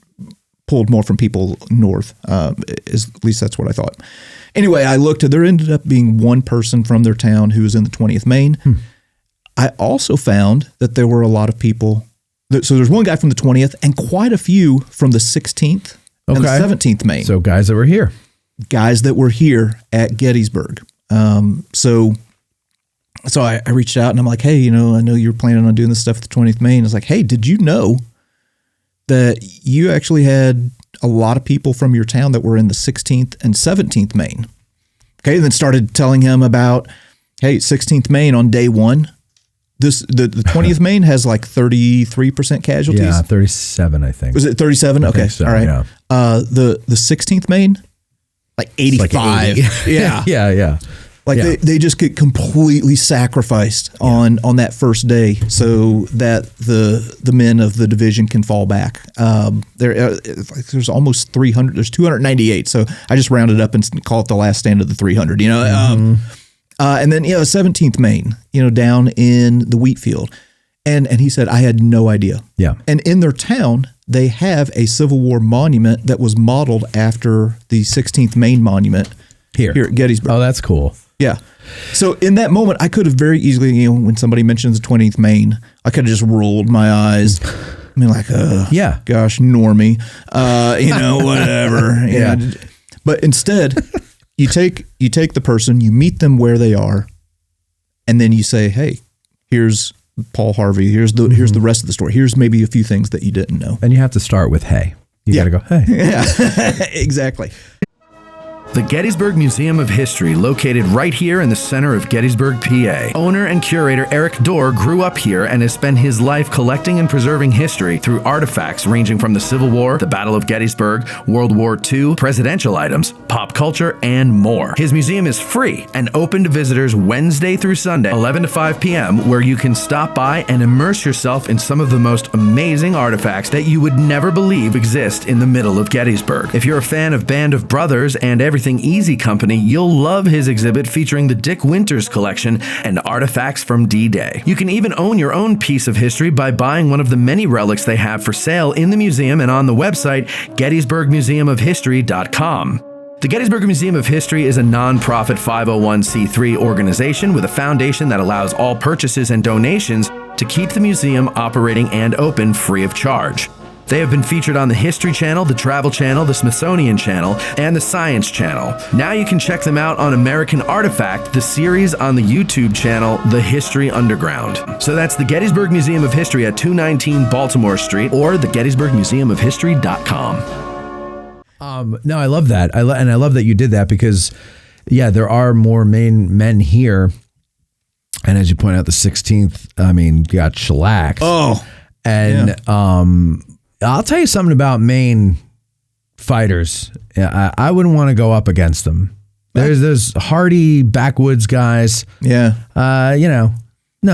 pulled more from people north. At least that's what I thought. Anyway, I looked there ended up being one person from their town who was in the 20th Maine. I also found that there were a lot of people. So there's one guy from the 20th and quite a few from the 16th and the 17th Maine. So guys that were here. Guys that were here at Gettysburg. So I reached out and I'm like, hey, I know you're planning on doing this stuff at the 20th Maine. I was like, hey, did you know that you actually had a lot of people from your town that were in the 16th and 17th Maine? Okay, and then started telling him about, hey, 16th Maine on day one. The 20th Maine has like 33% casualties. Yeah, 37, I think. Was it 37? Okay, so, all right. Yeah. The 16th Maine, like 85. Like 80. Yeah. Yeah. Like they just get completely sacrificed on that first day so that the men of the division can fall back. There's almost 300. There's 298. So I just rounded up and call it the last stand of the 300. And then 17th Maine, down in the wheat field, and he said I had no idea. Yeah. And in their town, they have a Civil War monument that was modeled after the 16th Maine monument here at Gettysburg. Oh, that's cool. Yeah. So in that moment, I could have very easily, when somebody mentions the 20th Maine, I could have just rolled my eyes. I mean, like, gosh, normie, whatever. Yeah. But instead, you take the person, you meet them where they are, and then you say, hey, here's Paul Harvey. Here's the rest of the story. Here's maybe a few things that you didn't know. And you have to start with, hey. You got to go, hey. Yeah, exactly. The Gettysburg Museum of History, located right here in the center of Gettysburg, PA. Owner and curator Eric Dorr grew up here and has spent his life collecting and preserving history through artifacts ranging from the Civil War, the Battle of Gettysburg, World War II, presidential items, pop culture, and more. His museum is free and open to visitors Wednesday through Sunday, 11 to 5 p.m., where you can stop by and immerse yourself in some of the most amazing artifacts that you would never believe exist in the middle of Gettysburg. If you're a fan of Band of Brothers and Everything Easy Company, you'll love his exhibit featuring the Dick Winters collection and artifacts from D-Day. You can even own your own piece of history by buying one of the many relics they have for sale in the museum and on the website gettysburgmuseumofhistory.com. The Gettysburg Museum of History is a non-profit 501c3 organization with a foundation that allows all purchases and donations to keep the museum operating and open free of charge. They have been featured on the History Channel, the Travel Channel, the Smithsonian Channel, and the Science Channel. Now you can check them out on American Artifact, the series on the YouTube channel, The History Underground. So that's the Gettysburg Museum of History at 219 Baltimore Street or the gettysburgmuseumofhistory.com. No, I love that. I love that you did that because, there are more Maine men here. And as you point out, the 16th, got shellacked. Oh. And, I'll tell you something about Maine fighters. I wouldn't want to go up against them. There's hardy backwoods guys. Yeah. No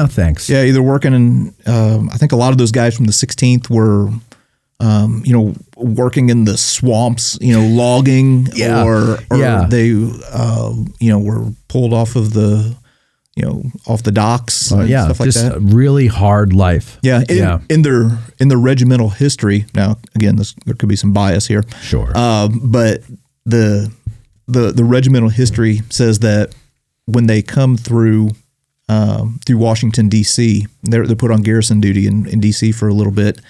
thanks. Yeah, either working in, I think a lot of those guys from the 16th were, working in the swamps, logging or they, were pulled off of the, off the docks and stuff like just that. A really hard life. Yeah. In their regimental history. Now, again, there could be some bias here. Sure. But the regimental history says that when they come through Washington, D.C., they're put on garrison duty in D.C. for a little bit.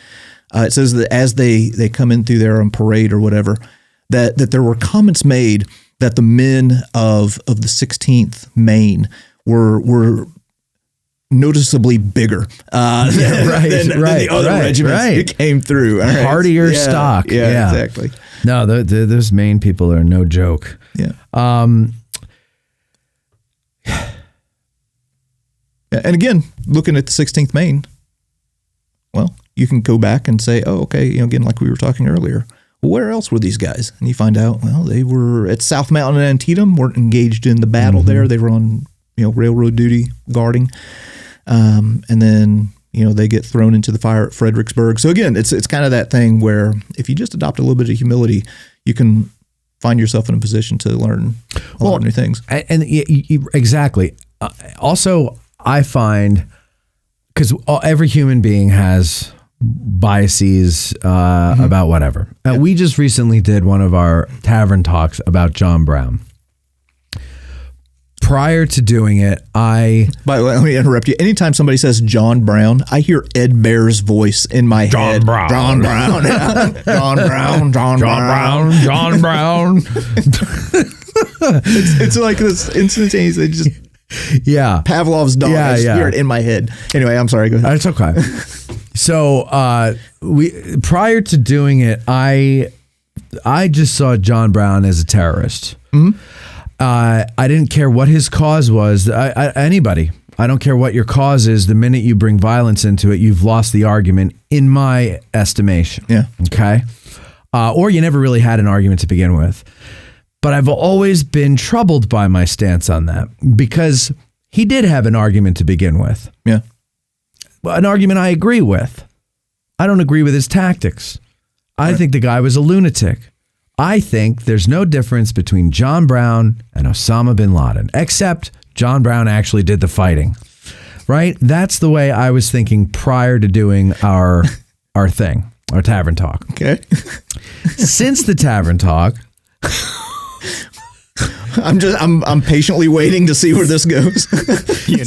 It says that as they come in through there on parade or whatever, that there were comments made that the men of the 16th Maine were noticeably bigger than the other regiments who came through. Right? Hardier stock. Yeah, exactly. No, those Maine people are no joke. Yeah. And again, looking at the 16th Maine, well, you can go back and say, oh, okay, again, like we were talking earlier, well, where else were these guys? And you find out, well, they were at South Mountain and Antietam, weren't engaged in the battle there. They were on railroad duty guarding. And then, they get thrown into the fire at Fredericksburg. So again, it's kind of that thing where if you just adopt a little bit of humility, you can find yourself in a position to learn a lot of new things. And exactly. Also, I find, because every human being has biases about whatever. We just recently did one of our tavern talks about John Brown. Prior to doing it, By the way, let me interrupt you. Anytime somebody says John Brown, I hear Ed Bear's voice in my head. Brown. John Brown. John Brown. John Brown. John Brown. It's like this instantaneous. It just Pavlov's dog. I just hear it in my head. Anyway, I'm sorry. Go ahead. That's okay. So we prior to doing it, I just saw John Brown as a terrorist. Mm-hmm. I didn't care what his cause was. Anybody. I don't care what your cause is. The minute you bring violence into it, you've lost the argument, in my estimation. Yeah. Okay. Or you never really had an argument to begin with. But I've always been troubled by my stance on that, because he did have an argument to begin with. Yeah. An argument I agree with. I don't agree with his tactics. I think the guy was a lunatic. I think there's no difference between John Brown and Osama bin Laden, except John Brown actually did the fighting, right? That's the way I was thinking prior to doing our thing, our tavern talk. Okay. Since the tavern talk, I'm patiently waiting to see where this goes.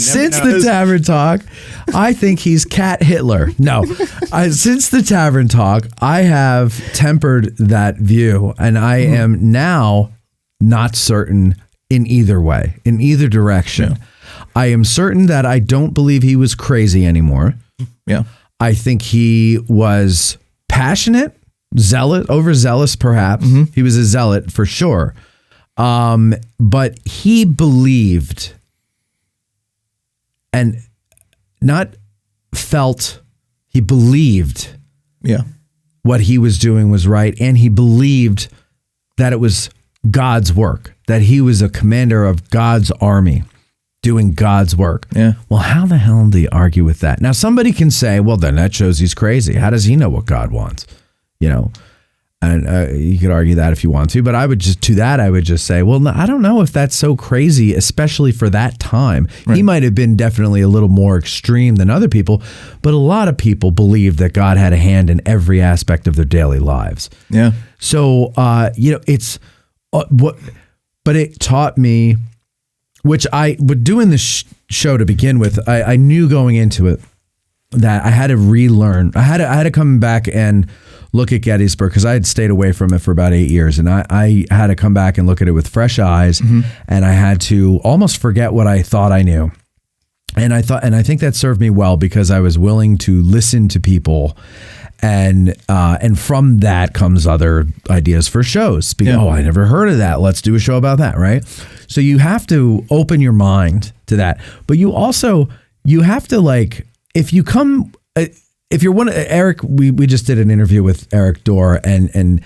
Since the tavern talk, I think he's Cat Hitler. No, since the tavern talk, I have tempered that view, and I am now not certain in either way, in either direction. Yeah. I am certain that I don't believe he was crazy anymore. Yeah. I think he was passionate, overzealous perhaps. He was a zealot for sure. But he believed, and not felt, he believed what he was doing was right. And he believed that it was God's work, that he was a commander of God's army doing God's work. Yeah. Well, how the hell do you argue with that? Now, somebody can say, well, then that shows he's crazy. How does he know what God wants? And you could argue that if you want to, but I would just say, well, no, I don't know if that's so crazy, especially for that time. Right. He might have been definitely a little more extreme than other people, but a lot of people believed that God had a hand in every aspect of their daily lives. Yeah. So, it's but it taught me, which I would do in this show to begin with. I knew going into it that I had to relearn. I had to come back and look at Gettysburg, because I had stayed away from it for about 8 years, and I had to come back and look at it with fresh eyes, and I had to almost forget what I thought I knew. And I think that served me well, because I was willing to listen to people, and from that comes other ideas for shows. Oh, I never heard of that. Let's do a show about that, right? So you have to open your mind to that, but you have to, if you come. If you're Eric, we just did an interview with Eric Dorr, and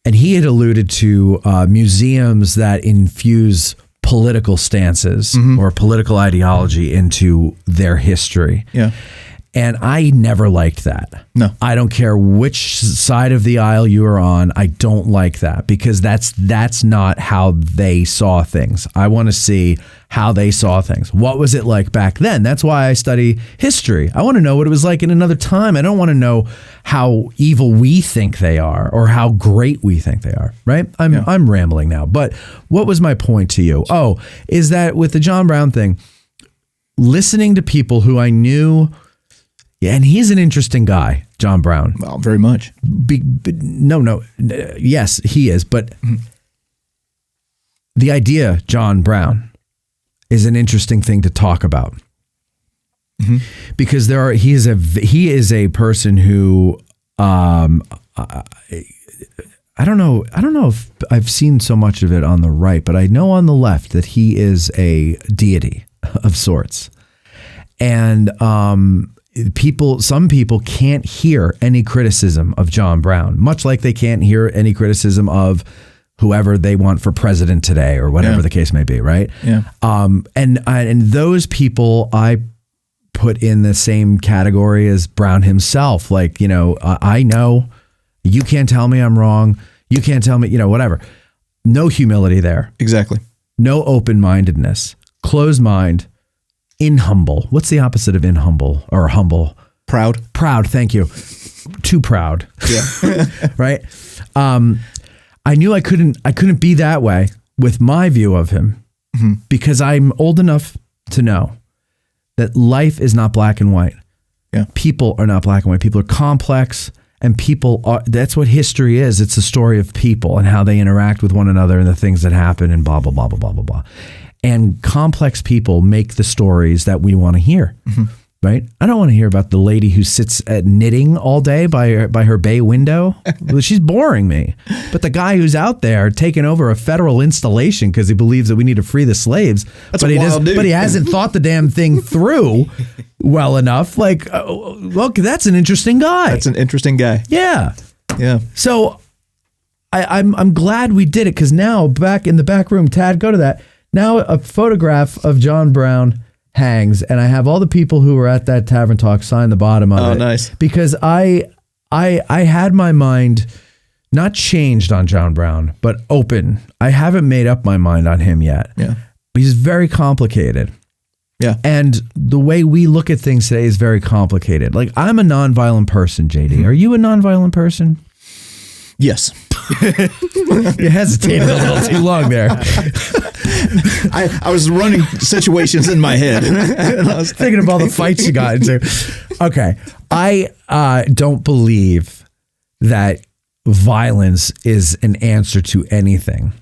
he had alluded to museums that infuse political stances or political ideology into their history. Yeah. And I never liked that. No. I don't care which side of the aisle you are on. I don't like that, because that's not how they saw things. I want to see how they saw things. What was it like back then? That's why I study history. I want to know what it was like in another time. I don't want to know how evil we think they are or how great we think they are, right? I'm rambling now. But what was my point to you? Oh, is that with the John Brown thing, listening to people who I knew. Yeah, and he's an interesting guy, John Brown. Well, very much. Yes, he is. But the idea, John Brown, is an interesting thing to talk about, because he is a person who I don't know if I've seen so much of it on the right, but I know on the left that he is a deity of sorts, and some people can't hear any criticism of John Brown, much like they can't hear any criticism of whoever they want for president today or whatever the case may be, right? Yeah. And those people I put in the same category as Brown himself. I know you can't tell me I'm wrong. You can't tell me, whatever. No humility there. Exactly. No open-mindedness. Closed mind. Inhumble. What's the opposite of inhumble or humble? Proud. Proud. Thank you. Too proud. Yeah. Right. I knew I couldn't be that way with my view of him because I'm old enough to know that life is not black and white. Yeah. People are not black and white. People are complex, and that's what history is. It's a story of people and how they interact with one another and the things that happen and blah, blah, blah, blah, blah, blah, blah. And complex people make the stories that we want to hear. Right? I don't want to hear about the lady who sits at knitting all day by her bay window. Well, she's boring me. But the guy who's out there taking over a federal installation because he believes that we need to free the slaves, but he hasn't thought the damn thing through well enough. Like, look, that's an interesting guy. That's an interesting guy. Yeah. Yeah. So I'm glad we did it because now back in the back room, Tad, go to that. Now a photograph of John Brown hangs, and I have all the people who were at that tavern talk sign the bottom of it. Oh, nice. Because I had my mind not changed on John Brown, but open. I haven't made up my mind on him yet. Yeah. He's very complicated. Yeah. And the way we look at things today is very complicated. Like, I'm a nonviolent person, JD. Are you a nonviolent person? Yes. You hesitated a little too long there. I was running situations in my head. And I was thinking of all the fights you got into. Okay. I don't believe that violence is an answer to anything.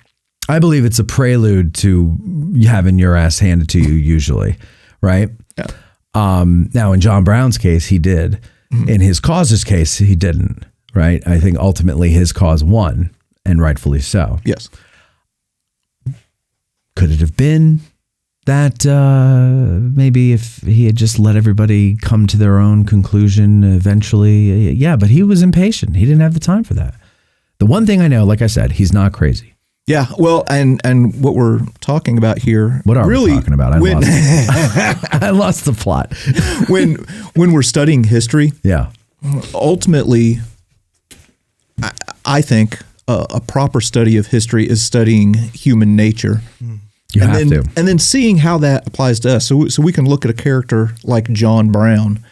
I believe it's a prelude to having your ass handed to you usually, right? Yeah. Now, in John Brown's case, he did. In his cause's case, he didn't, right? I think ultimately his cause won, and rightfully so. Yes. Could it have been that maybe if he had just let everybody come to their own conclusion eventually? Yeah, but he was impatient. He didn't have the time for that. The one thing I know, like I said, he's not crazy. Yeah, well, and what we're talking about here. What are really we talking about? I lost the plot. when we're studying history, yeah, ultimately, I think a proper study of history is studying human nature. You have to. And then seeing how that applies to us. So we can look at a character like John Brown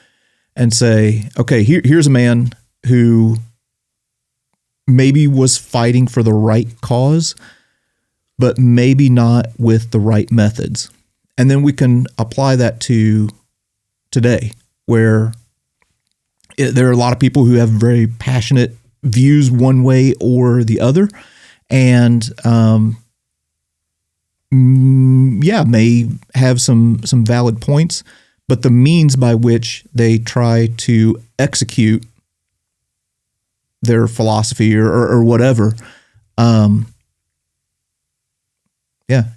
and say, okay, here's a man who maybe was fighting for the right cause, but maybe not with the right methods. And then we can apply that to today, where there are a lot of people who have very passionate views one way or the other. And, may have some valid points, but the means by which they try to execute their philosophy or whatever,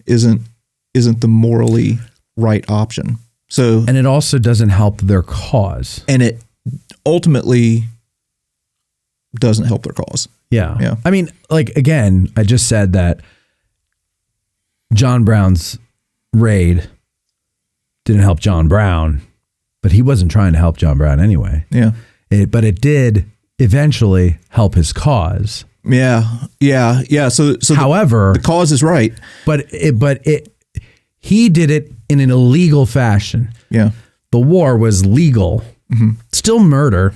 isn't the morally right option. So, and it also doesn't help their cause. And it ultimately doesn't help their cause. Yeah. Yeah. I mean, like, again, I just said that John Brown's raid didn't help John Brown, but he wasn't trying to help John Brown anyway. Yeah. But it did eventually help his cause. Yeah. So however, the cause is right, but he did it in an illegal fashion. Yeah. The war was legal. Still murder.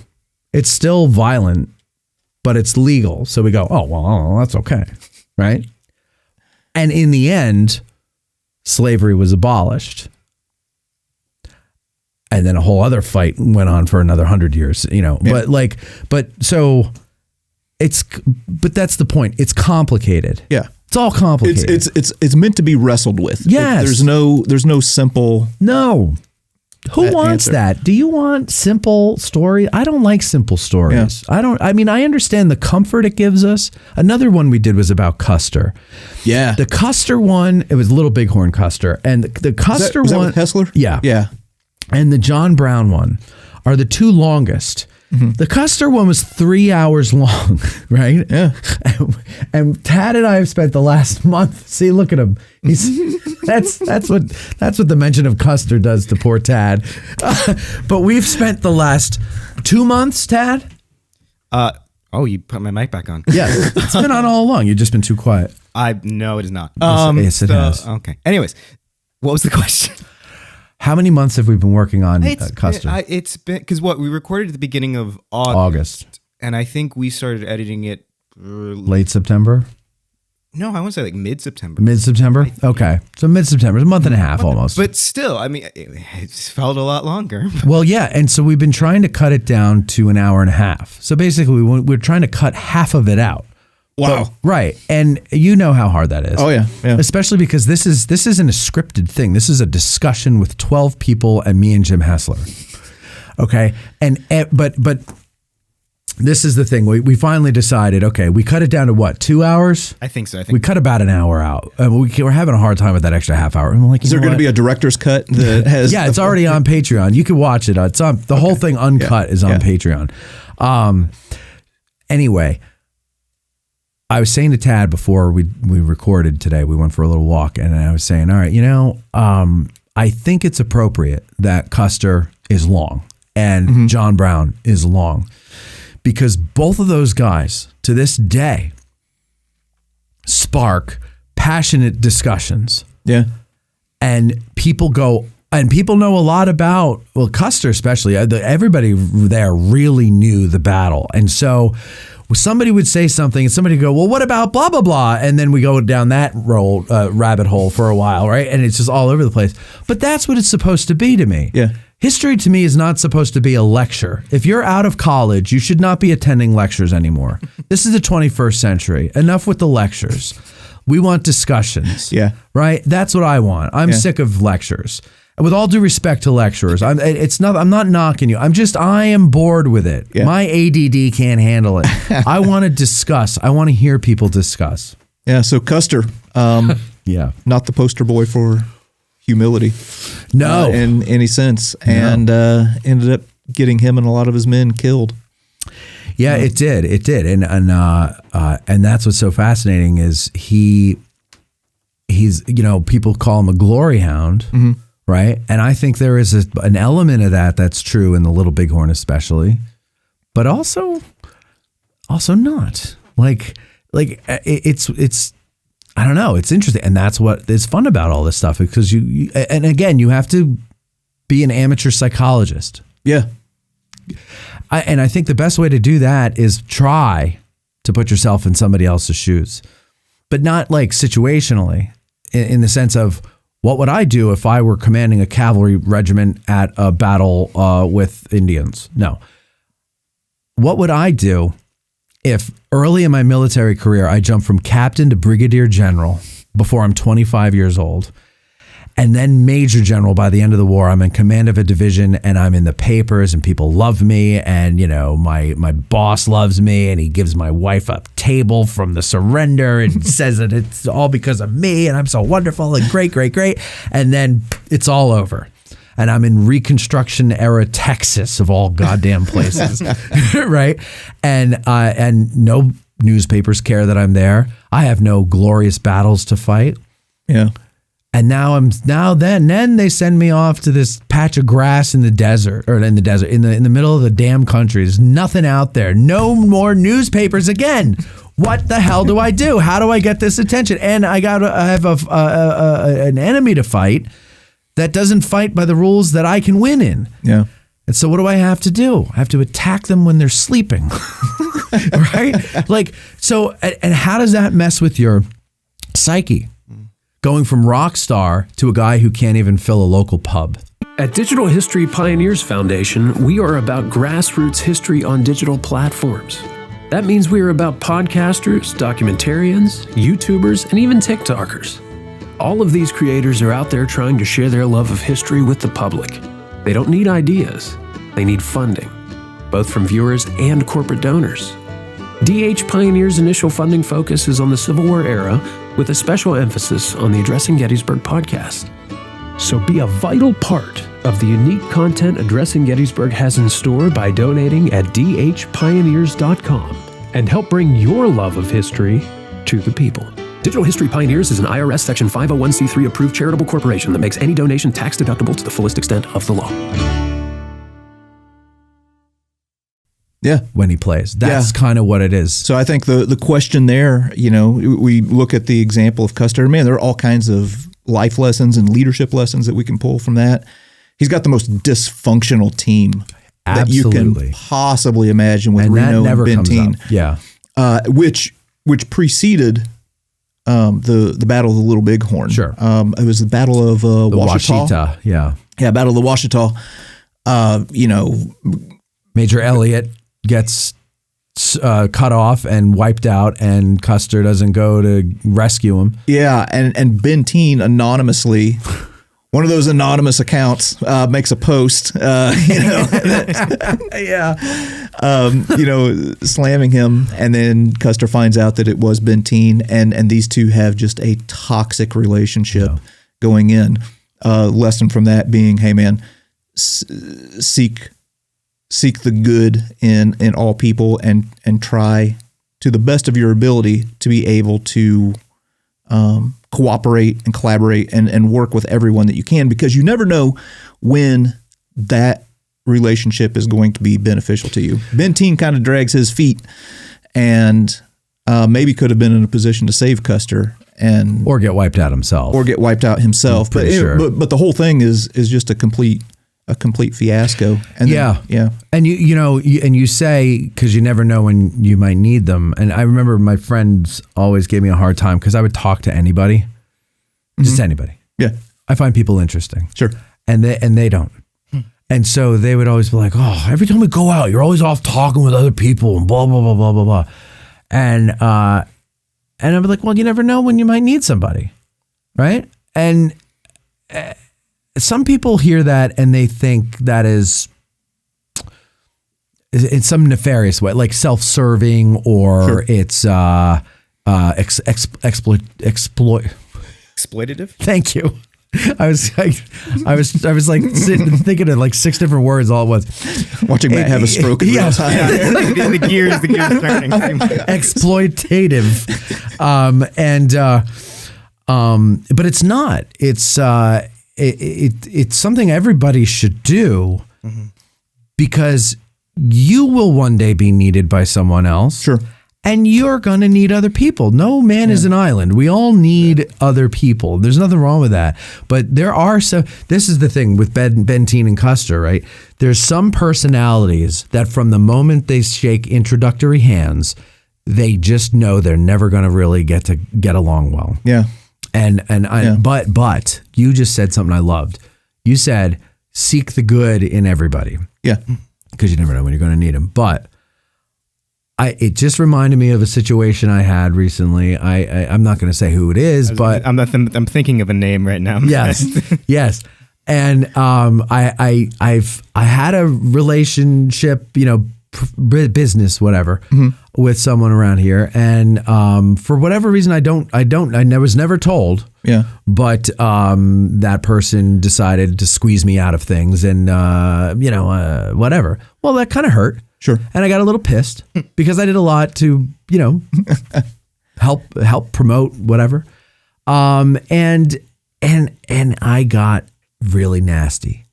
It's still violent, but it's legal. So we go, oh, well, that's okay. Right. And in the end, slavery was abolished. And then a whole other fight went on for another 100 years, Yeah. but that's the point. It's complicated. Yeah. It's all complicated. It's meant to be wrestled with. Yes. There's no simple. No. Who wants answer. that? Do you want simple stories? I don't like simple stories. Yeah. I understand the comfort it gives us. Another one we did was about Custer. Yeah. The Custer one, it was Little Bighorn Custer. And the Custer was that one. with Hessler? Yeah. Yeah. And the John Brown one are the two longest. The Custer one was 3 hours long, right? Yeah. And Tad and I have spent the last month. See, look at him. That's what the mention of Custer does to poor Tad. But we've spent the last 2 months, Tad. You put my mic back on. Yes, it's been on all along. You've just been too quiet. No, it is not. Yes, it has. Okay. Anyways, what was the question? How many months have we been working on Custer? It's been because we recorded at the beginning of August, and I think we started editing it late September. No, I want to say like mid-September. Mid-September? Okay. So mid-September, it's a month and a half almost. But still, I mean, it felt a lot longer. Well, yeah. And so we've been trying to cut it down to an hour and a half. So basically, we're trying to cut half of it out. Wow. But, right. And you know how hard that is. Oh, yeah. Especially because this isn't a scripted thing. This is a discussion with 12 people and me and Jim Hessler. Okay. But this is the thing. We finally decided, okay, we cut it down to what, 2 hours? I think so. We cut about an hour out. We're having a hard time with that extra half hour. And we're like, is there going to be a director's cut that has? Yeah, it's already on Patreon. You can watch it. It's on the whole thing uncut is on Patreon. Anyway, I was saying to Tad before we recorded today, we went for a little walk, and I was saying, all right, I think it's appropriate that Custer is long and John Brown is long. Because both of those guys, to this day, spark passionate discussions. Yeah. And people know a lot about, well, Custer especially, everybody there really knew the battle. And so somebody would say something and somebody would go, well, what about blah, blah, blah? And then we go down that rabbit hole for a while, right? And it's just all over the place. But that's what it's supposed to be to me. Yeah. History to me is not supposed to be a lecture. If you're out of college, you should not be attending lectures anymore. This is the 21st century. Enough with the lectures. We want discussions. Yeah. Right? That's what I want. I'm sick of lectures. With all due respect to lecturers, I'm not knocking you. I am bored with it. Yeah. My ADD can't handle it. I want to discuss. I want to hear people discuss. Yeah. So Custer, not the poster boy for humility. No. In any sense. And ended up getting him and a lot of his men killed. Yeah, it did. It did. And that's what's so fascinating is he's, people call him a glory hound, right? And I think there is an element of that's true in the Little Bighorn especially, but also not. Like it's I don't know. It's interesting. And that's what is fun about all this stuff because and again, you have to be an amateur psychologist. Yeah. And I think the best way to do that is try to put yourself in somebody else's shoes, but not like situationally in the sense of what would I do if I were commanding a cavalry regiment at a battle with Indians? No. What would I do if early in my military career, I jumped from captain to brigadier general before I'm 25 years old, and then major general by the end of the war? I'm in command of a division and I'm in the papers and people love me. And, my boss loves me and he gives my wife a table from the surrender and says that it's all because of me and I'm so wonderful and great, great, great. And then it's all over. And I'm in Reconstruction era Texas of all goddamn places, right? And no newspapers care that I'm there. I have no glorious battles to fight. Yeah. And then they send me off to this patch of grass in the desert, in the middle of the damn country. There's nothing out there. No more newspapers again. What the hell do I do? How do I get this attention? And I have an enemy to fight that doesn't fight by the rules that I can win in. Yeah. And so what do I have to do? I have to attack them when they're sleeping. Right? And how does that mess with your psyche? Going from rock star to a guy who can't even fill a local pub. At Digital History Pioneers Foundation, we are about grassroots history on digital platforms. That means we are about podcasters, documentarians, YouTubers, and even TikTokers. All of these creators are out there trying to share their love of history with the public. They don't need ideas, they need funding, both from viewers and corporate donors. DH Pioneer's initial funding focus is on the Civil War era, with a special emphasis on the Addressing Gettysburg podcast. So be a vital part of the unique content Addressing Gettysburg has in store by donating at dhpioneers.com and help bring your love of history to the people. Digital History Pioneers is an IRS Section 501c3 approved charitable corporation that makes any donation tax deductible to the fullest extent of the law. Yeah. when he plays. That's kind of what it is. So I think the question there, we look at the example of Custer. Man, there are all kinds of life lessons and leadership lessons that we can pull from that. He's got the most dysfunctional team that you can possibly imagine with Reno and Benteen. Yeah. Which preceded the Battle of the Little Bighorn. Sure. It was the Battle of Washita. Yeah. Yeah, Battle of the Washita. Major Elliott gets cut off and wiped out, and Custer doesn't go to rescue him. Yeah, and Benteen anonymously, one of those anonymous accounts, makes a post, slamming him, and then Custer finds out that it was Benteen, and these two have just a toxic relationship going in. Lesson from that being, hey man, seek the good in all people, and try to the best of your ability to be able to cooperate and collaborate and work with everyone that you can, because you never know when that relationship is going to be beneficial to you. Benteen kind of drags his feet and maybe could have been in a position to save Custer or get wiped out himself. But the whole thing is just a complete fiasco. And and you say, because you never know when you might need them. And I remember my friends always gave me a hard time because I would talk to anybody, just anybody. Yeah, I find people interesting. Sure, and they don't. And so they would always be like, "Oh, every time we go out, you're always off talking with other people and blah blah blah blah blah blah." And I'd be like, "Well, you never know when you might need somebody, right?" And some people hear that and they think that is in some nefarious way, like self-serving, or it's exploitative. Thank you. I was like thinking of like 6 different words all at once. Watching Matt have a stroke. The gears turning. Exploitative, but it's not. It's something everybody should do, because you will one day be needed by someone else. Sure. And you're going to need other people. No man is an island. We all need other people. There's nothing wrong with that. But there are this is the thing with Benteen and Custer, right? There's some personalities that from the moment they shake introductory hands, they just know they're never going to really get along well. Yeah. But you just said something I loved. You said, seek the good in everybody. Yeah. Because you never know when you're going to need them. But it just reminded me of a situation I had recently. I'm not going to say who it is, but I'm thinking of a name right now. Yes, yes. And I had a relationship, business, whatever, with someone around here, and for whatever reason, I was never told. Yeah. But that person decided to squeeze me out of things, and whatever. Well, that kind of hurt. Sure. And I got a little pissed because I did a lot to, help promote whatever. And I got really nasty.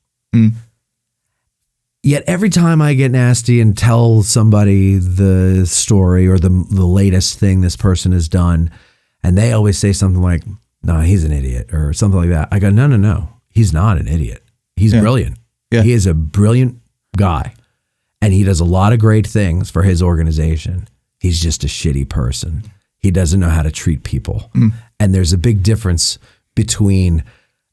Yet every time I get nasty and tell somebody the story or the latest thing this person has done, and they always say something like, "No, he's an idiot," or something like that. I go, no, he's not an idiot. He's brilliant. Yeah. He is a brilliant guy. And he does a lot of great things for his organization. He's just a shitty person. He doesn't know how to treat people. And there's a big difference between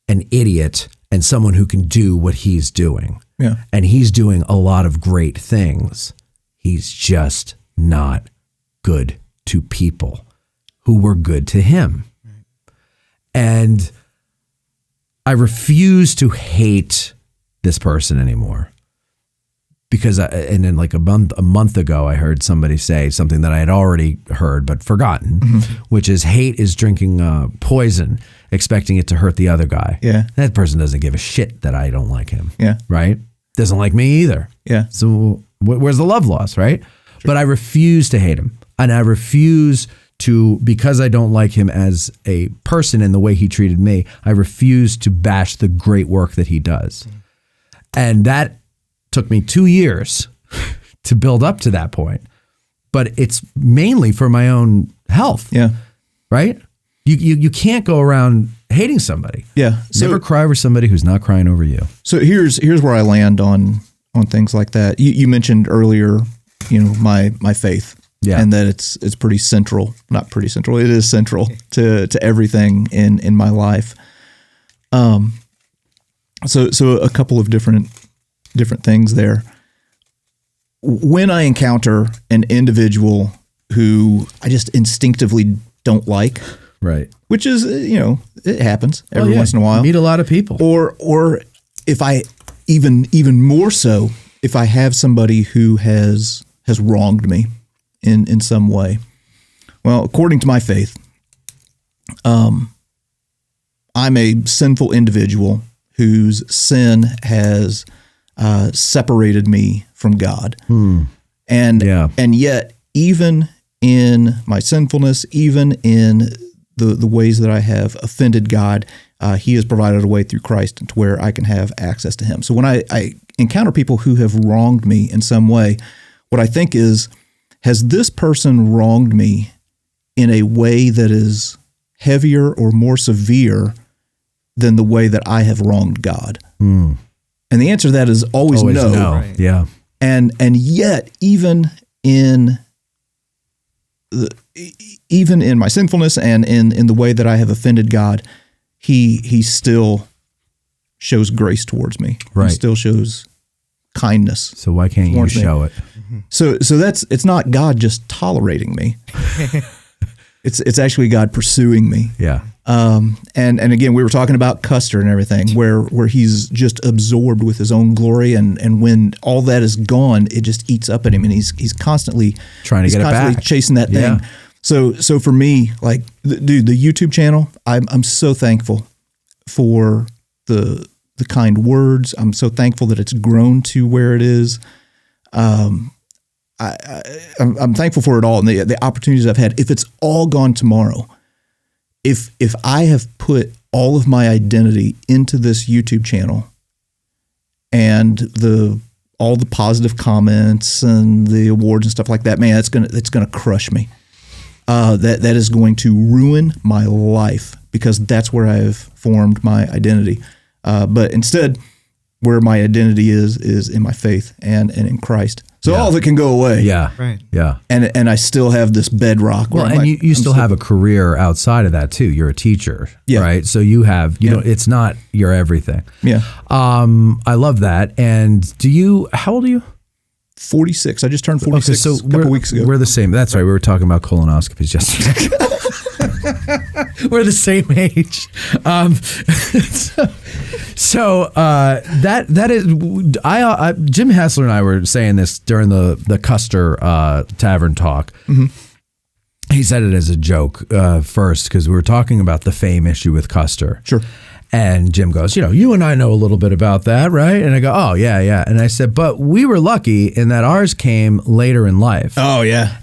an idiot and someone who can do what he's doing. Yeah. And he's doing a lot of great things. He's just not good to people who were good to him. And I refuse to hate this person anymore. Because and then like a month ago, I heard somebody say something that I had already heard but forgotten, which is hate is drinking poison, expecting it to hurt the other guy. Yeah, that person doesn't give a shit that I don't like him. Yeah, right. Doesn't like me either. Yeah. So where's the love loss, right? Sure. But I refuse to hate him, and I refuse to, because I don't like him as a person and the way he treated me. I refuse to bash the great work that he does, and that took me 2 years to build up to that point. But it's mainly for my own health. Yeah. Right? You can't go around hating somebody. Yeah. So, never cry over somebody who's not crying over you. So here's where I land on things like that. You mentioned earlier, my faith. Yeah. And that it's pretty central. Not pretty central. It is central to everything in my life. So a couple of different things there. When I encounter an individual who I just instinctively don't like, right, which is it happens every once in a while. You meet a lot of people, or if I even more so if I have somebody who has wronged me in some way. Well, according to my faith, I'm a sinful individual whose sin has separated me from God. And yet, even in my sinfulness, even in the ways that I have offended God, He has provided a way through Christ to where I can have access to Him. So when I encounter people who have wronged me in some way, what I think is, has this person wronged me in a way that is heavier or more severe than the way that I have wronged God? And the answer to that is always no. Right. Yeah. And yet, even in my sinfulness and in the way that I have offended God, He still shows grace towards me. Right. He still shows kindness. So why can't you show it? So it's not God just tolerating me. It's actually God pursuing me. Yeah. And again, we were talking about Custer and everything, where he's just absorbed with his own glory, and when all that is gone, it just eats up at him, and he's constantly trying to get it back, chasing that thing. Yeah. So for me, like, dude, the YouTube channel, I'm so thankful for the kind words. I'm so thankful that it's grown to where it is. I'm thankful for it all and the opportunities I've had. If it's all gone tomorrow, if I have put all of my identity into this YouTube channel and all the positive comments and the awards and stuff like that, man, it's gonna crush me. That is going to ruin my life, because that's where I've formed my identity. But instead, where my identity is in my faith and in Christ. So all of it can go away. Yeah. Right. Yeah. And I still have this bedrock. Well, and you still have a career outside of that too. You're a teacher, right? So you have, it's not your everything. Yeah. I love that. And how old are you? 46. I just turned 46 so a couple weeks ago. We're the same. That's right. We were talking about colonoscopies yesterday. We're the same age. That is, Jim Hassler and I were saying this during the Custer Tavern talk. Mm-hmm. He said it as a joke first, because we were talking about the fame issue with Custer. Sure. And Jim goes, you and I know a little bit about that, right? And I go, oh, yeah. And I said, but we were lucky in that ours came later in life. Oh, yeah.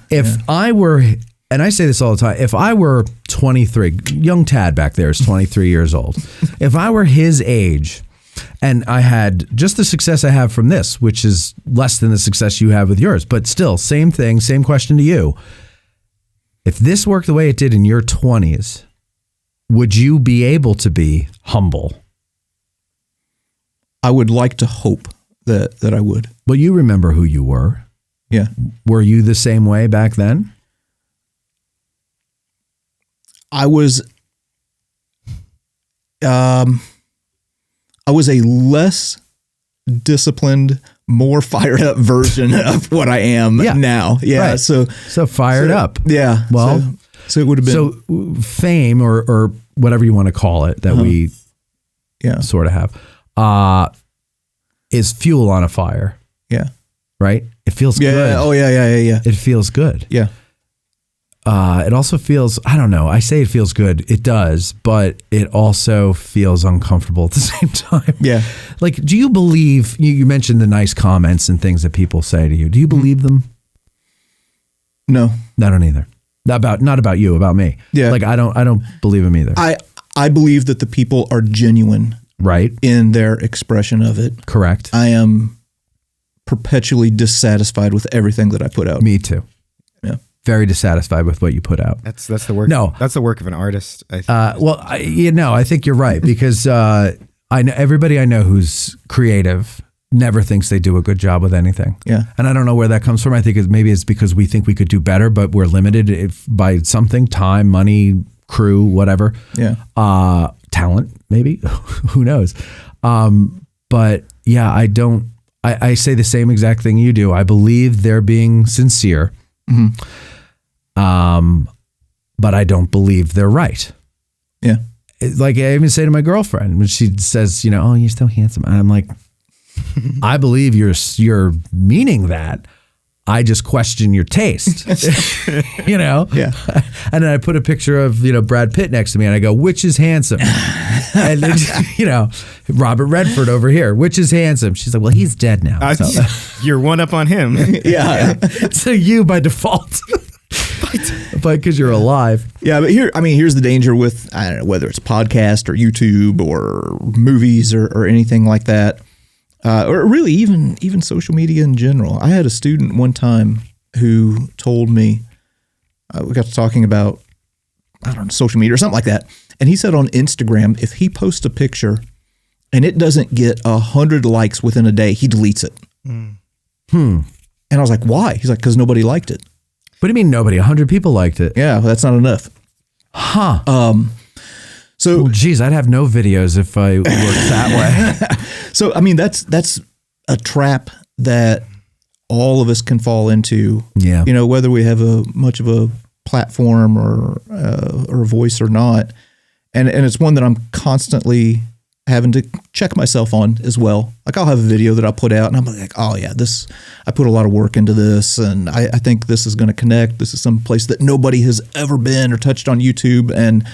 I were, and I say this all the time, if I were 23, young Tad back there is 23 years old. If I were his age and I had just the success I have from this, which is less than the success you have with yours, but still, same thing, same question to you. If this worked the way it did in your 20s, would you be able to be humble? I would like to hope that I would. But you remember who you were. Yeah. Were you the same way back then? I was a less disciplined, more fired up version of what I am now. Yeah. Right. So fired up. Yeah. Well, so it would have been. So fame or whatever you want to call it that we sort of have is fuel on a fire. Yeah. Right? It feels good. Yeah. Oh, yeah. It feels good. Yeah. It also feels, I don't know, I say it feels good. It does, but it also feels uncomfortable at the same time. Yeah. Like, do you believe, you mentioned the nice comments and things that people say to you. Do you believe them? No. I don't either. Not about you, about me. Yeah. Like, I don't believe them either. I believe that the people are genuine. Right. In their expression of it. Correct. I am perpetually dissatisfied with everything that I put out. Me too. Yeah. Very dissatisfied with what you put out. That's the work. No. That's the work of an artist, I think. I think you're right, because I know everybody I know who's creative never thinks they do a good job with anything. Yeah. And I don't know where that comes from. I think maybe it's because we think we could do better, but we're limited by something, time, money, crew, whatever. Yeah. Talent, maybe. Who knows? But yeah, I say the same exact thing you do. I believe they're being sincere. Mm-hmm. But I don't believe they're right. Yeah. Like I even say to my girlfriend when she says, oh, you're so handsome. And I'm like, I believe you're meaning that. I just question your taste, Yeah. And then I put a picture of, Brad Pitt next to me and I go, which is handsome? And then, Robert Redford over here, which is handsome? She's like, well, he's dead now. So. You're one up on him. Yeah. So you by default, but because you're alive. Yeah. But here's the danger with, I don't know, whether it's podcast or YouTube or movies or anything like that. Or really even social media in general. I had a student one time who told me, we got to talking about, I don't know, social media or something like that. And he said on Instagram, if he posts a picture and it doesn't get 100 likes within a day, he deletes it. And I was like, why? He's like, because nobody liked it. What do you mean nobody? 100 people liked it. Yeah, well, that's not enough. Huh. So, well, geez, I'd have no videos if I worked that way. So, that's a trap that all of us can fall into. Yeah. Whether we have much of a platform or a voice or not, and it's one that I'm constantly having to check myself on as well. Like I'll have a video that I'll put out, and I'm like, oh yeah, I put a lot of work into this, and I think this is going to connect. This is some place that nobody has ever been or touched on YouTube, and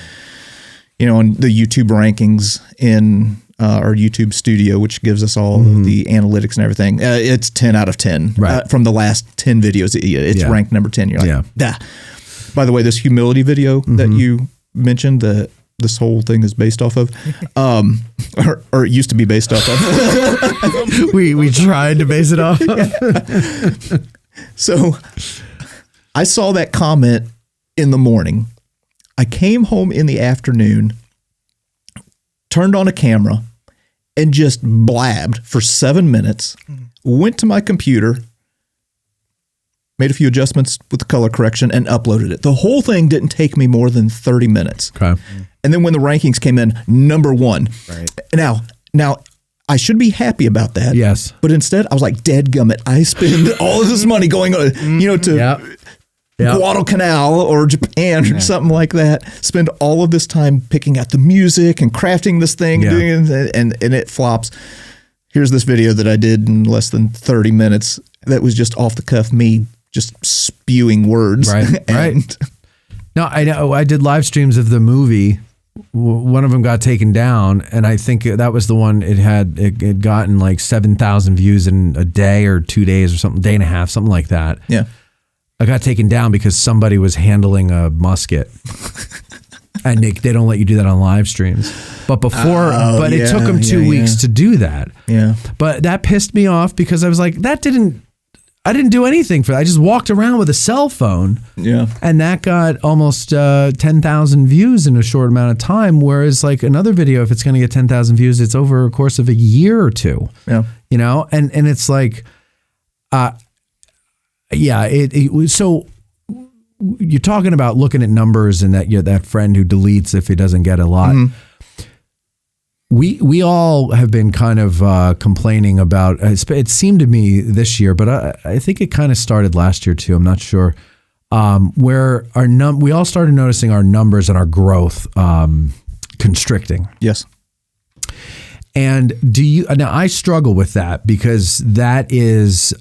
on the YouTube rankings in our YouTube studio, which gives us all of the analytics and everything. It's 10 out of 10 from the last 10 videos. It's ranked number 10. You're like, Dah. By the way, this humility video that you mentioned, that this whole thing is based off of, or it used to be based off of. we tried to base it off of. So I saw that comment in the morning. I came home in the afternoon, turned on a camera, and just blabbed for 7 minutes, went to my computer, made a few adjustments with the color correction, and uploaded it. The whole thing didn't take me more than 30 minutes. Okay. And then when the rankings came in, number one. Right. Now, I should be happy about that. Yes. But instead, I was like, dadgummit, I spend all of this money going on, to Guadalcanal or Japan or something like that. Spend all of this time picking out the music and crafting this thing, doing it, and it flops. Here's this video that I did in less than 30 minutes that was just off the cuff, me just spewing words. Right, right. No, I know. I did live streams of the movie. One of them got taken down, and I think that was the one it had gotten like 7,000 views in a day or 2 days or something, day and a half, something like that. Yeah. I got taken down because somebody was handling a musket. And they don't let you do that on live streams. But it took them 2 weeks to do that. Yeah. But that pissed me off because I was like, I didn't do anything for that. I just walked around with a cell phone. Yeah. And that got almost 10,000 views in a short amount of time. Whereas like another video, if it's going to get 10,000 views, it's over a course of a year or two. Yeah. And it's like, so you're talking about looking at numbers and that friend who deletes if he doesn't get a lot. Mm-hmm. We all have been kind of complaining about, it seemed to me this year, but I think it kind of started last year too. I'm not sure. Where we all started noticing our numbers and our growth constricting. Yes. And now I struggle with that because that is,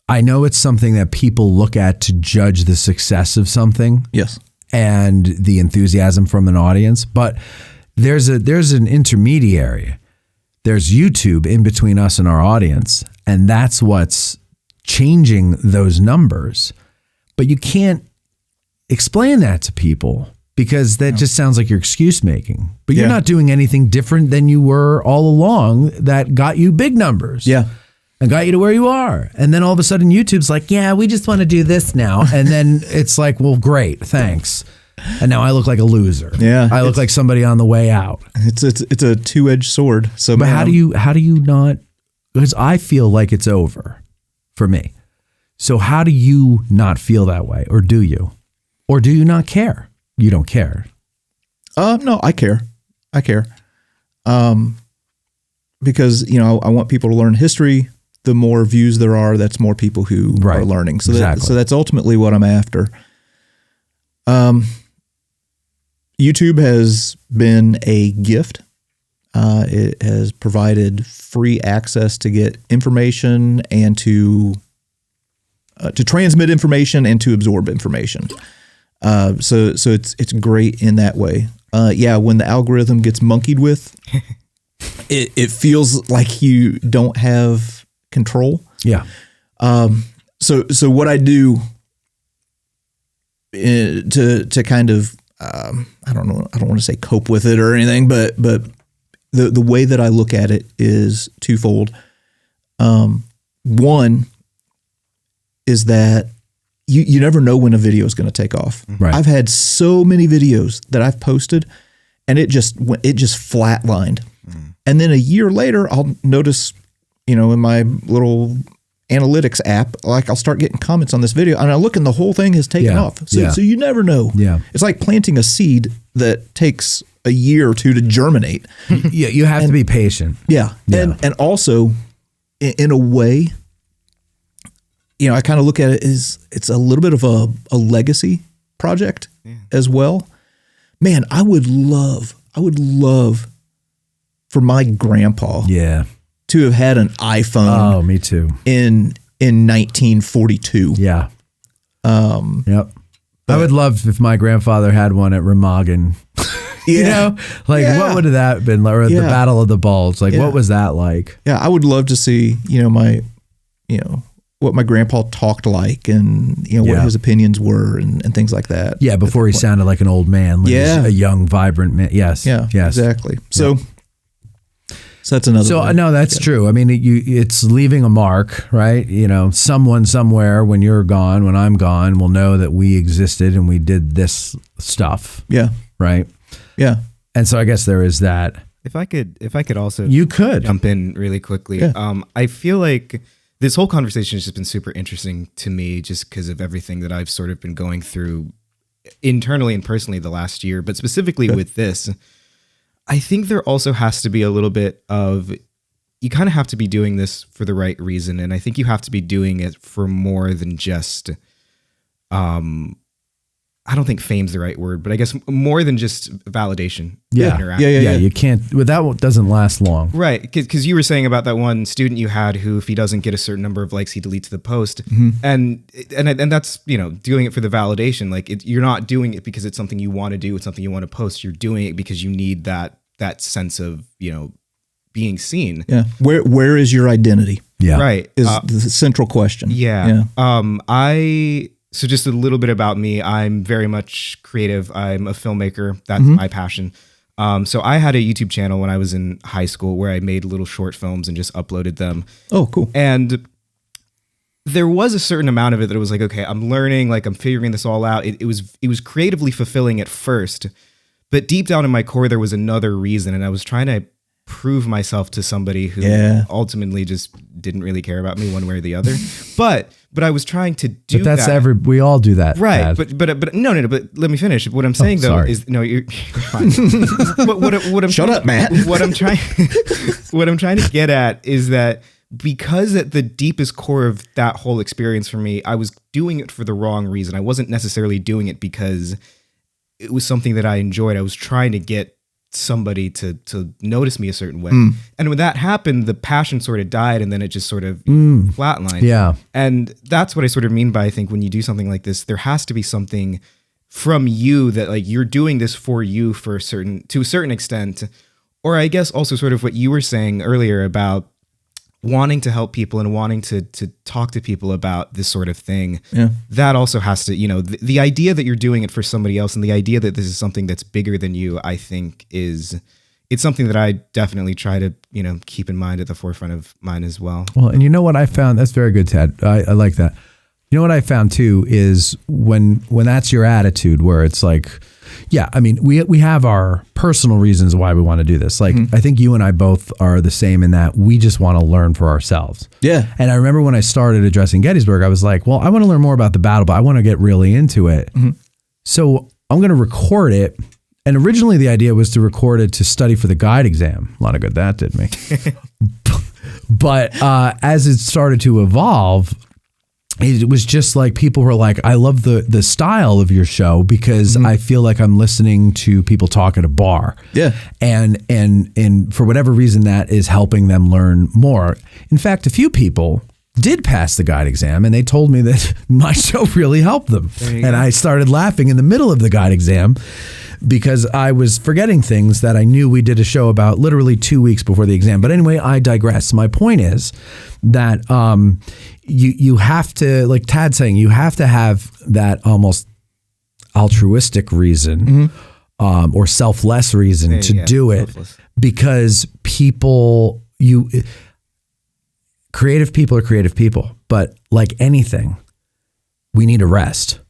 I know it's something that people look at to judge the success of something. Yes. And the enthusiasm from an audience, but there's an intermediary. There's YouTube in between us and our audience, and that's what's changing those numbers. But you can't explain that to people because that just sounds like you're excuse making. But you're not doing anything different than you were all along that got you big numbers. Yeah. and got you to where you are. And then all of a sudden YouTube's like, yeah, we just want to do this now. And then it's like, well, great, thanks. And now I look like a loser. Yeah, I look like somebody on the way out. It's a two-edged sword. So, but how do you not? Because I feel like it's over for me. So how do you not feel that way, or do you, or do you not care? You don't care. No, I care. Because I want people to learn history. The more views there are, that's more people who are learning. So exactly. That's ultimately what I'm after. YouTube has been a gift. It has provided free access to get information and to transmit information and to absorb information. So it's great in that way. When the algorithm gets monkeyed with, it feels like you don't have control. Yeah. So what I do to kind of I don't want to say cope with it or anything, but the way that I look at it is twofold. One is that you never know when a video is going to take off. Right. I've had so many videos that I've posted and it just flatlined. And then a year later, I'll notice, in my little analytics app, like I'll start getting comments on this video and I look and the whole thing has taken off. So you never know. Yeah. It's like planting a seed that takes a year or two to germinate. Yeah. You have to be patient. Yeah. And also in a way, I kind of look at it as it's a little bit of a legacy project as well. Man, I would love for my grandpa to have had an iPhone. Oh, me too. In 1942. Yeah. Yep. I would love if my grandfather had one at Remagen. What would that have been? Or the Battle of the Bulge? What was that like? Yeah, I would love to see, what my grandpa talked like and, what his opinions were and things like that. Yeah, before he sounded like an old man. Like a young, vibrant man. Yes. Yeah, yes. Exactly. So that's another. So no, that's true. I mean, it's leaving a mark, right? Someone somewhere when you're gone, when I'm gone, will know that we existed and we did this stuff. Yeah. Right. Yeah. And so I guess there is that. If I could also jump in really quickly. Yeah. I feel like this whole conversation has just been super interesting to me just because of everything that I've sort of been going through internally and personally the last year, but specifically with this, I think there also has to be a little bit of, you kind of have to be doing this for the right reason. And I think you have to be doing it for more than just, I don't think fame's the right word, but I guess more than just validation. Yeah. You can't, that doesn't last long. Right. Because you were saying about that one student you had who, if he doesn't get a certain number of likes, he deletes the post. Mm-hmm. And that's, doing it for the validation. Like you're not doing it because it's something you want to do. It's something you want to post. You're doing it because you need that sense of, being seen. Yeah. Where is your identity? Yeah. Right. Is the central question. Yeah. So just a little bit about me. I'm very much creative. I'm a filmmaker. That's my passion. So I had a YouTube channel when I was in high school where I made little short films and just uploaded them. Oh, cool. And there was a certain amount of it that was like, okay, I'm learning, like I'm figuring this all out. It was creatively fulfilling at first, but deep down in my core, there was another reason. And I was trying to prove myself to somebody who ultimately just didn't really care about me one way or the other. But I was trying to do but that's that. we all do that. Right. Dad. But no, but let me finish. What I'm saying though is you're fine. But what I'm Shut up, Matt. What I'm trying to get at is that because at the deepest core of that whole experience for me, I was doing it for the wrong reason. I wasn't necessarily doing it because it was something that I enjoyed. I was trying to get somebody to notice me a certain way. And when that happened, the passion sort of died and then it just sort of flatlined. Yeah. And that's what I sort of mean by, I think when you do something like this, there has to be something from you that like you're doing this for you to a certain extent. Or I guess also sort of what you were saying earlier about wanting to help people and wanting to talk to people about this sort of thing. Yeah. That also has to, the idea that you're doing it for somebody else and the idea that this is something that's bigger than you, I think is it's something that I definitely try to, keep in mind at the forefront of mine as well. Well, and you know what I found? That's very good, Ted. I like that. You know what I found too is when that's your attitude, where it's like, yeah, I mean, we have our personal reasons why we want to do this. Like, I think you and I both are the same in that we just want to learn for ourselves. Yeah. And I remember when I started addressing Gettysburg, I was like, well, I want to learn more about the battle, but I want to get really into it. So I'm going to record it. And originally the idea was to record it to study for the guide exam. A lot of good that did me. But as it started to evolve, it was just like people were like, I love the style of your show because I feel like I'm listening to people talk at a bar. Yeah. And for whatever reason, that is helping them learn more. In fact, a few people did pass the guide exam and they told me that my show really helped them. And I started laughing in the middle of the guide exam because I was forgetting things that I knew we did a show about literally 2 weeks before the exam. But anyway, I digress. My point is that you have to, like Tad's saying, you have to have that almost altruistic reason or selfless reason to do it, because creative people are creative people, but like anything, we need a rest,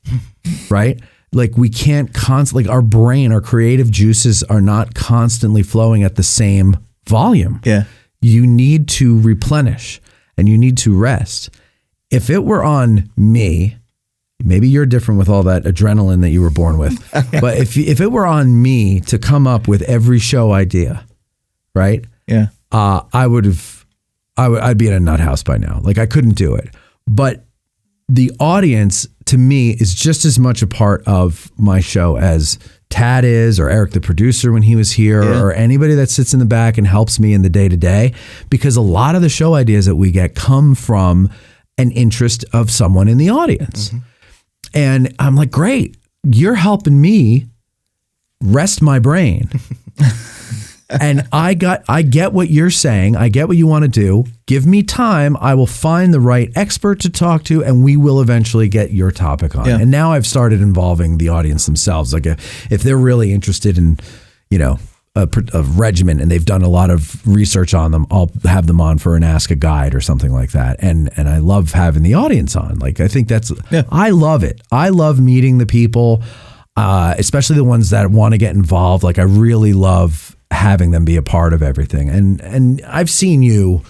right? Like we can't constantly, our brain, our creative juices are not constantly flowing at the same volume. Yeah. You need to replenish and you need to rest. If it were on me, maybe you're different with all that adrenaline that you were born with, but if it were on me to come up with every show idea, right? Yeah. I'd be in a nut house by now. Like I couldn't do it. But the audience to me is just as much a part of my show as Tad is, or Eric, the producer, when he was here, or anybody that sits in the back and helps me in the day to day, because a lot of the show ideas that we get come from an interest of someone in the audience. And I'm like, great, you're helping me rest my brain. And I get what you're saying. I get what you want to do. Give me time. I will find the right expert to talk to, and we will eventually get your topic on. Yeah. And now I've started involving the audience themselves. Like if they're really interested in, a regiment and they've done a lot of research on them, I'll have them on for an Ask a Guide or something like that. And I love having the audience on. Like I think I love it. I love meeting the people, especially the ones that want to get involved. Like I really love having them be a part of everything. And I've seen you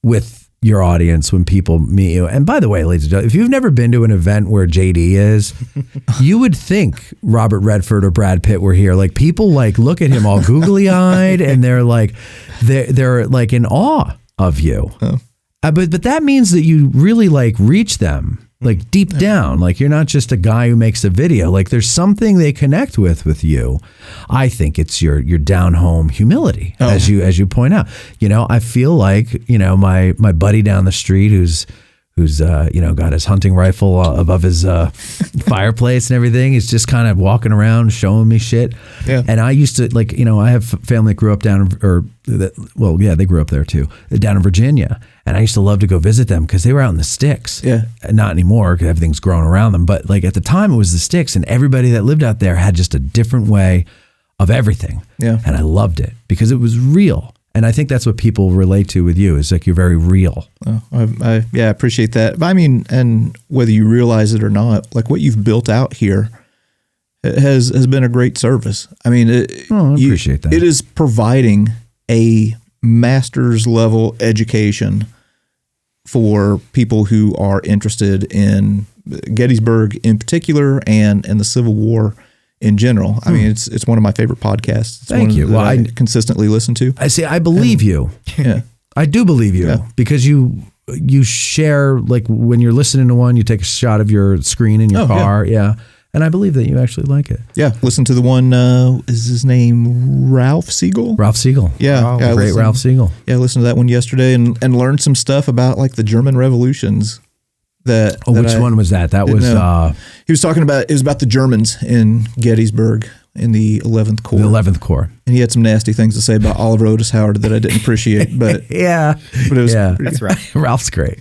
with your audience when people meet you. And by the way, ladies and gentlemen, if you've never been to an event where JD is, you would think Robert Redford or Brad Pitt were here. Like people like look at him all googly eyed and they're like in awe of you. Oh. But that means that you really like reach them. Like deep down, like you're not just a guy who makes a video. Like there's something they connect with you. I think it's your down home humility, as you point out. I feel like my buddy down the street who's got his hunting rifle above his fireplace and everything. He's just kind of walking around showing me shit. Yeah. And I used to I have family that grew up they grew up there too, down in Virginia. And I used to love to go visit them because they were out in the sticks. Yeah. Not anymore because everything's grown around them. But like at the time it was the sticks, and everybody that lived out there had just a different way of everything. Yeah. And I loved it because it was real. And I think that's what people relate to with you, is like you're very real. I appreciate that. I mean, and whether you realize it or not, like what you've built out here has been a great service. I mean, I appreciate that. It is providing a master's level education for people who are interested in Gettysburg in particular and the Civil War in general. I mean, it's one of my favorite podcasts. It's Thank one you. that I consistently listen to. I see. I believe you. Yeah, I do believe you because you share, like when you're listening to one, you take a shot of your screen in your car. Yeah. And I believe that you actually like it. Yeah. Listen to the one, is his name Ralph Siegel? Ralph Siegel. Yeah. Great Ralph Siegel. Yeah. Listen to that one yesterday and learned some stuff about like the German revolutions. Which one was that? That was he was talking about, it was about the Germans in Gettysburg in the 11th Corps. The 11th Corps. And he had some nasty things to say about Oliver Otis Howard that I didn't appreciate. But yeah, but it was That's right. Ralph's great.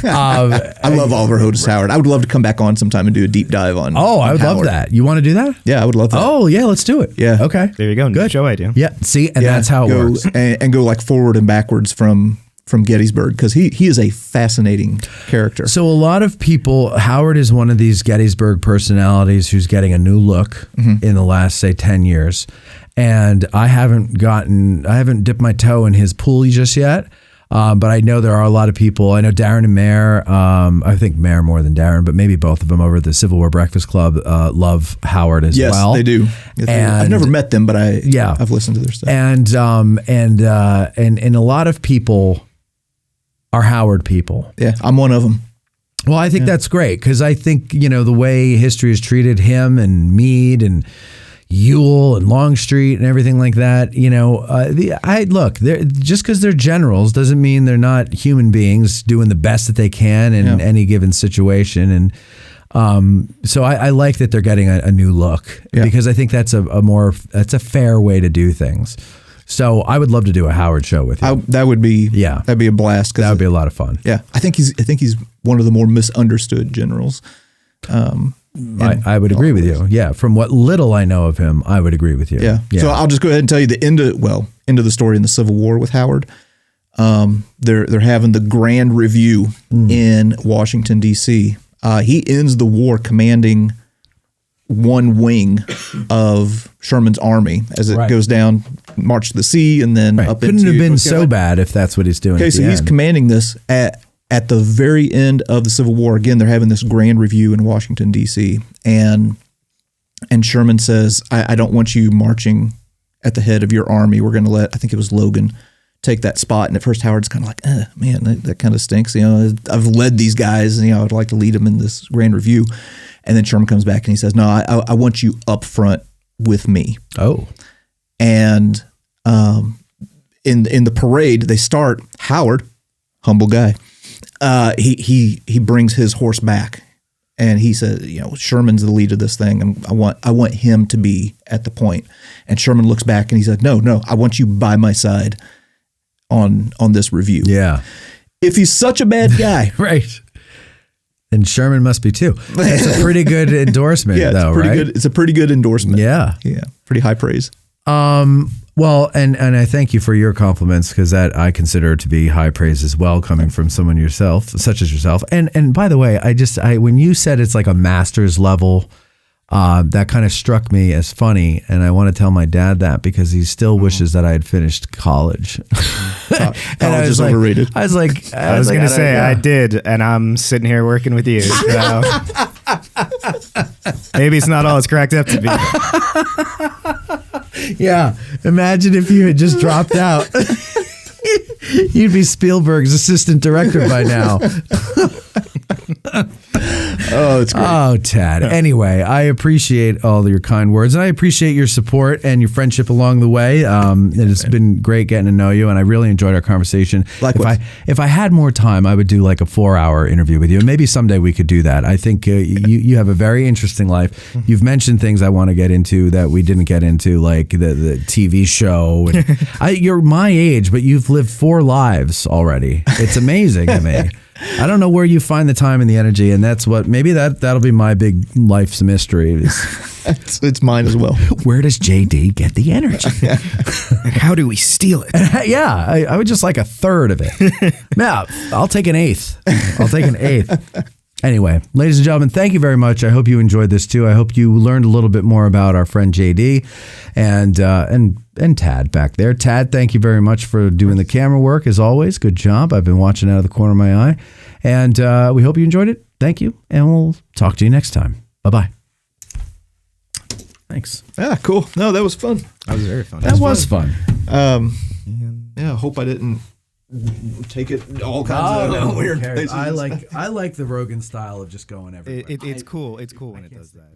I love Oliver Otis Howard. I would love to come back on sometime and do a deep dive on. I would love Howard. that. You want to do that? Yeah, I would love that. Oh yeah, let's do it. Yeah. Okay. There you go. Good show idea. Yeah. See, and that's how it go, works. And go like forward and backwards from Gettysburg, because he is a fascinating character. So a lot of people, Howard is one of these Gettysburg personalities who's getting a new look in the last, say, 10 years. And I haven't dipped my toe in his pool just yet. But I know there are a lot of people. I know Darren and Mayor, I think Mayor more than Darren, but maybe both of them over at the Civil War Breakfast Club love Howard as well. Yes, they do. Yes, and I've never met them, but I've listened to their stuff. And a lot of people are Howard people. Yeah, I'm one of them. Well, I think that's great, because I think, the way history has treated him and Meade and Ewell and Longstreet and everything like that, just because they're generals doesn't mean they're not human beings doing the best that they can in any given situation. And so I like that they're getting a new look, because I think that's that's a fair way to do things. So I would love to do a Howard show with you. That'd be a blast. That would be a lot of fun. Yeah, I think he's one of the more misunderstood generals. I would agree with you. Yeah, from what little I know of him, I would agree with you. Yeah. So I'll just go ahead and tell you the end of the story in the Civil War with Howard. They're having the grand review in Washington, D.C. He ends the war commanding one wing of Sherman's army as it goes down, march to the sea, and then up Couldn't have been so bad if that's what he's doing. Okay, so he's commanding this at the very end of the Civil War. Again, they're having this grand review in Washington, D.C. And Sherman says, I don't want you marching at the head of your army. We're going to let, I think it was Logan, take that spot. And at first Howard's kind of like, man, that kind of stinks. I've led these guys, and I'd like to lead them in this grand review. And then Sherman comes back and he says, no, I want you up front with me. Oh. And in the parade, they start, Howard, humble guy, he brings his horse back, and he says, Sherman's the lead of this thing, and I want him to be at the point. And Sherman looks back and he said, no, I want you by my side on this review. Yeah. If he's such a bad guy. Right. And Sherman must be too. It's a pretty good endorsement, though, right? It's a pretty good endorsement. Yeah. Yeah. Pretty high praise. Well, and I thank you for your compliments, because that I consider to be high praise as well, coming from someone such as yourself. And by the way, when you said it's like a master's level, that kind of struck me as funny, and I want to tell my dad that, because he still wishes that I had finished college. College is overrated. I was going to say I did, and I'm sitting here working with you. So maybe it's not all it's cracked up to be. Yeah, imagine if you had just dropped out. You'd be Spielberg's assistant director by now. Oh, it's great. Oh, Tad. Anyway, I appreciate all your kind words, and I appreciate your support and your friendship along the way. It has been great getting to know you, and I really enjoyed our conversation. Likewise. If I had more time, I would do like a 4-hour interview with you, and maybe someday we could do that. I think you have a very interesting life. You've mentioned things I want to get into that we didn't get into, like the TV show. And you're my age, but you've lived 4 lives already. It's amazing to me. I don't know where you find the time and the energy, and that's what that'll be my big life's mystery. It's mine as well. Where does JD get the energy? How do we steal it? Yeah, I would just like a third of it. Yeah, I'll take an eighth. Anyway, ladies and gentlemen, thank you very much. I hope you enjoyed this too. I hope you learned a little bit more about our friend JD and Tad back there. Tad, thank you very much for doing the camera work as always. Good job. I've been watching out of the corner of my eye. And we hope you enjoyed it. Thank you. And we'll talk to you next time. Bye-bye. Thanks. Yeah, cool. No, that was fun. That was very fun. That was fun. Yeah, I hope I didn't take it all kinds of weird places. I like the Rogan style of just going everywhere. It's cool. It's cool when it does that.